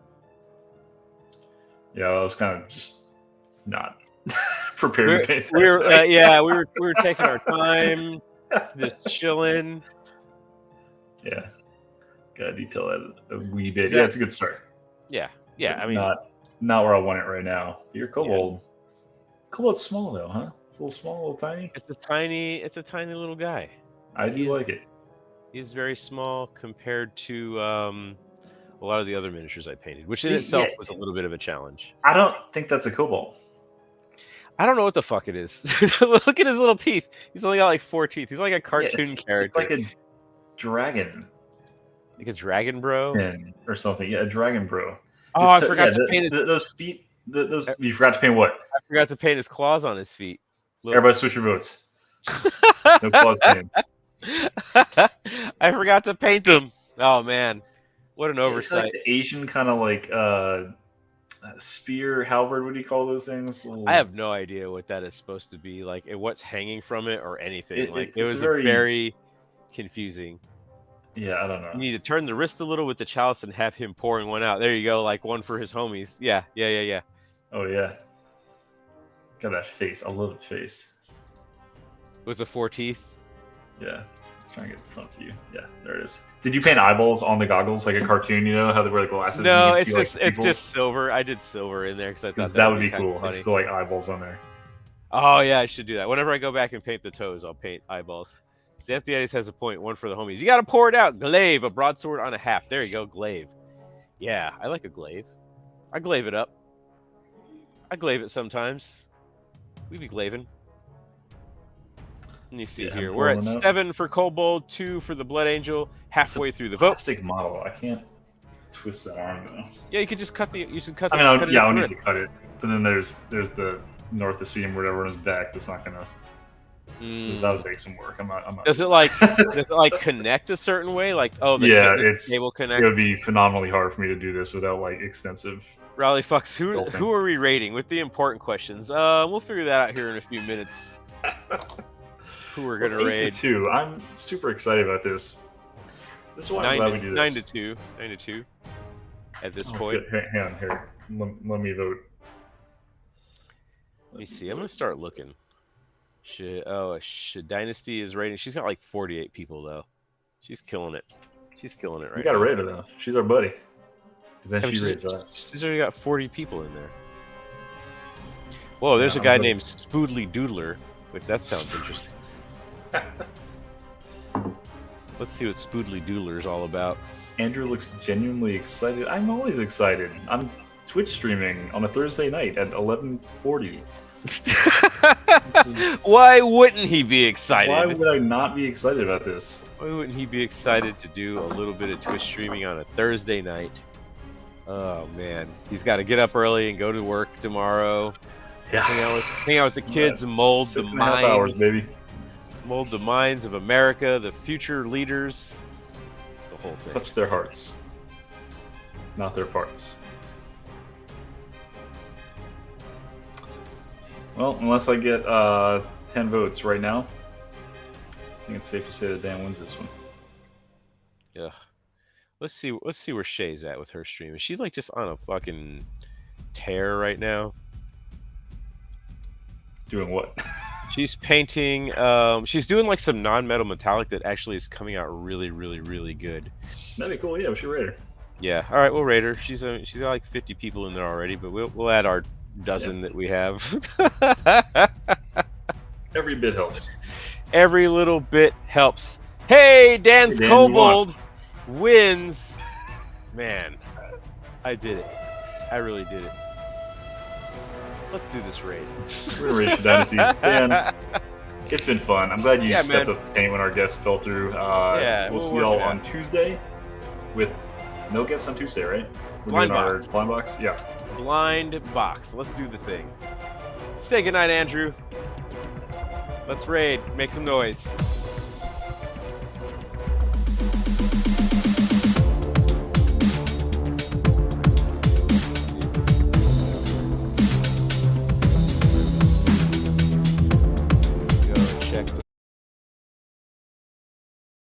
Yeah, I was kind of just not prepared to paint that. We were taking our time, just chilling. Yeah. Gotta detail that a wee bit. Is Yeah, that- it's a good start. Yeah, I mean, not where I want it right now. You're Kobold. Kobold's small though, huh? It's a little small, a little tiny. it's a tiny little guy. I do He's- like it. He's very small compared to a lot of the other miniatures I painted, which in See, itself yeah. was a little bit of a challenge. I don't think that's a Kobold. I don't know what the fuck it is. Look at his little teeth. He's only got like 4 teeth. He's like a Yeah, cartoon character. It's like a dragon Like a dragon bro. pin or something. Yeah, a dragon bro. Oh, I forgot to paint his. Those feet. Those you forgot to paint what? I forgot to paint his claws on his feet. Look. Everybody switch your votes. No claws painted. I forgot to paint them. Oh man, what an It's oversight! like the Asian kind of like spear, halberd. What do you call those things? I have no idea what that is supposed to be like, and what's hanging from it or anything. It was very confusing. Yeah, I don't know. You need to turn the wrist a little with the chalice and have him pouring one out. There you go, like one for his homies. Yeah. Oh yeah. Got that face. I love the face. With the 4 teeth. Yeah. Let's try and get in front of you. Yeah, there it is. Did you paint eyeballs on the goggles like a cartoon? You know how they wear the glasses? No, and you can it's see, just it's just silver. I did silver in there because I thought that would be kinda cool. funny. If you put like eyeballs on there. Oh yeah, I should do that. Whenever I go back and paint the toes, I'll paint eyeballs. Xanthias has a point. One for the homies. You gotta pour it out. Glaive, a broadsword on a half. There you go, glaive. Yeah, I like a glaive. I glaive it up. I glaive it sometimes. We be glaving. Let me see Yeah, here. I'm We're at pulling up. 7 for Kobold, 2 for the Blood Angel. Halfway through the vote. Plastic model. I can't twist that arm though. Yeah, you could just cut the. You should cut. I The, mean, cut it yeah, up I'll the need rim. to cut it. But then there's the north of seam, whatever on his back. That's not gonna. That would take some work. I'm not. Does it like connect a certain way? Like the yeah, the it's cable it connect. would be phenomenally hard for me to do this without like extensive. Raleigh fucks. Who Built-in. are we rating with the important questions? We'll figure that out here in a few minutes. Who we're It's gonna 8 raid? to 2. I'm super excited about this. This is why I'm glad we do this. 9 to 2. 9 to 2. At this Oh, point, good. Hang on here. Let me vote. let me see. I'm gonna start looking. Dynasty is rating. She's got like 48 people though. She's killing it. She's killing it right We got to now. rate her though. She's our buddy. Because then Yeah, but she rates us. She's already got 40 people in there. Whoa, there's Yeah, a guy I'm named Spoodly Doodler. Wait, that sounds interesting. Let's see what Spoodly Doodler is all about. Andrew looks genuinely excited. I'm always excited. I'm Twitch streaming on a Thursday night at 11:40. Why wouldn't he be excited? Why would I not be excited about this? Why wouldn't he be excited to do a little bit of Twitch streaming on a Thursday night? Oh man, he's got to get up early and go to work tomorrow. Yeah. Hang out with the kids and mold the 6.5 hours, minds, baby. mold the minds of America, the future leaders. It's a whole thing. Touch their hearts, not their parts. Well, unless I get 10 votes right now, I think it's safe to say that Dan wins this one. Yeah. Let's see where Shay's at with her stream. Is she like just on a fucking tear right now? Doing what? She's painting. She's doing like some non-metal metallic that actually is coming out really, really, really good. That'd be cool. Yeah, we should rate her. Yeah. All right, we'll rate her. She's got like 50 people in there already, but we'll add our dozen that we have. Every bit helps. Every little bit helps. Hey, Dan's Hey, Dan, you Kobold wins. Man, I did it. I really did it. Let's do this raid. We're gonna race for dynasties. Dan, it's been fun. I'm glad you Yeah, stepped man. up to paint when our guests fell through. Yeah, we'll we'll see work y'all it out. on Tuesday with no guests on Tuesday, right? We're Blind doing box. our blind box. Yeah. Blind box. Let's do the thing. Say goodnight, Andrew. Let's raid. Make some noise.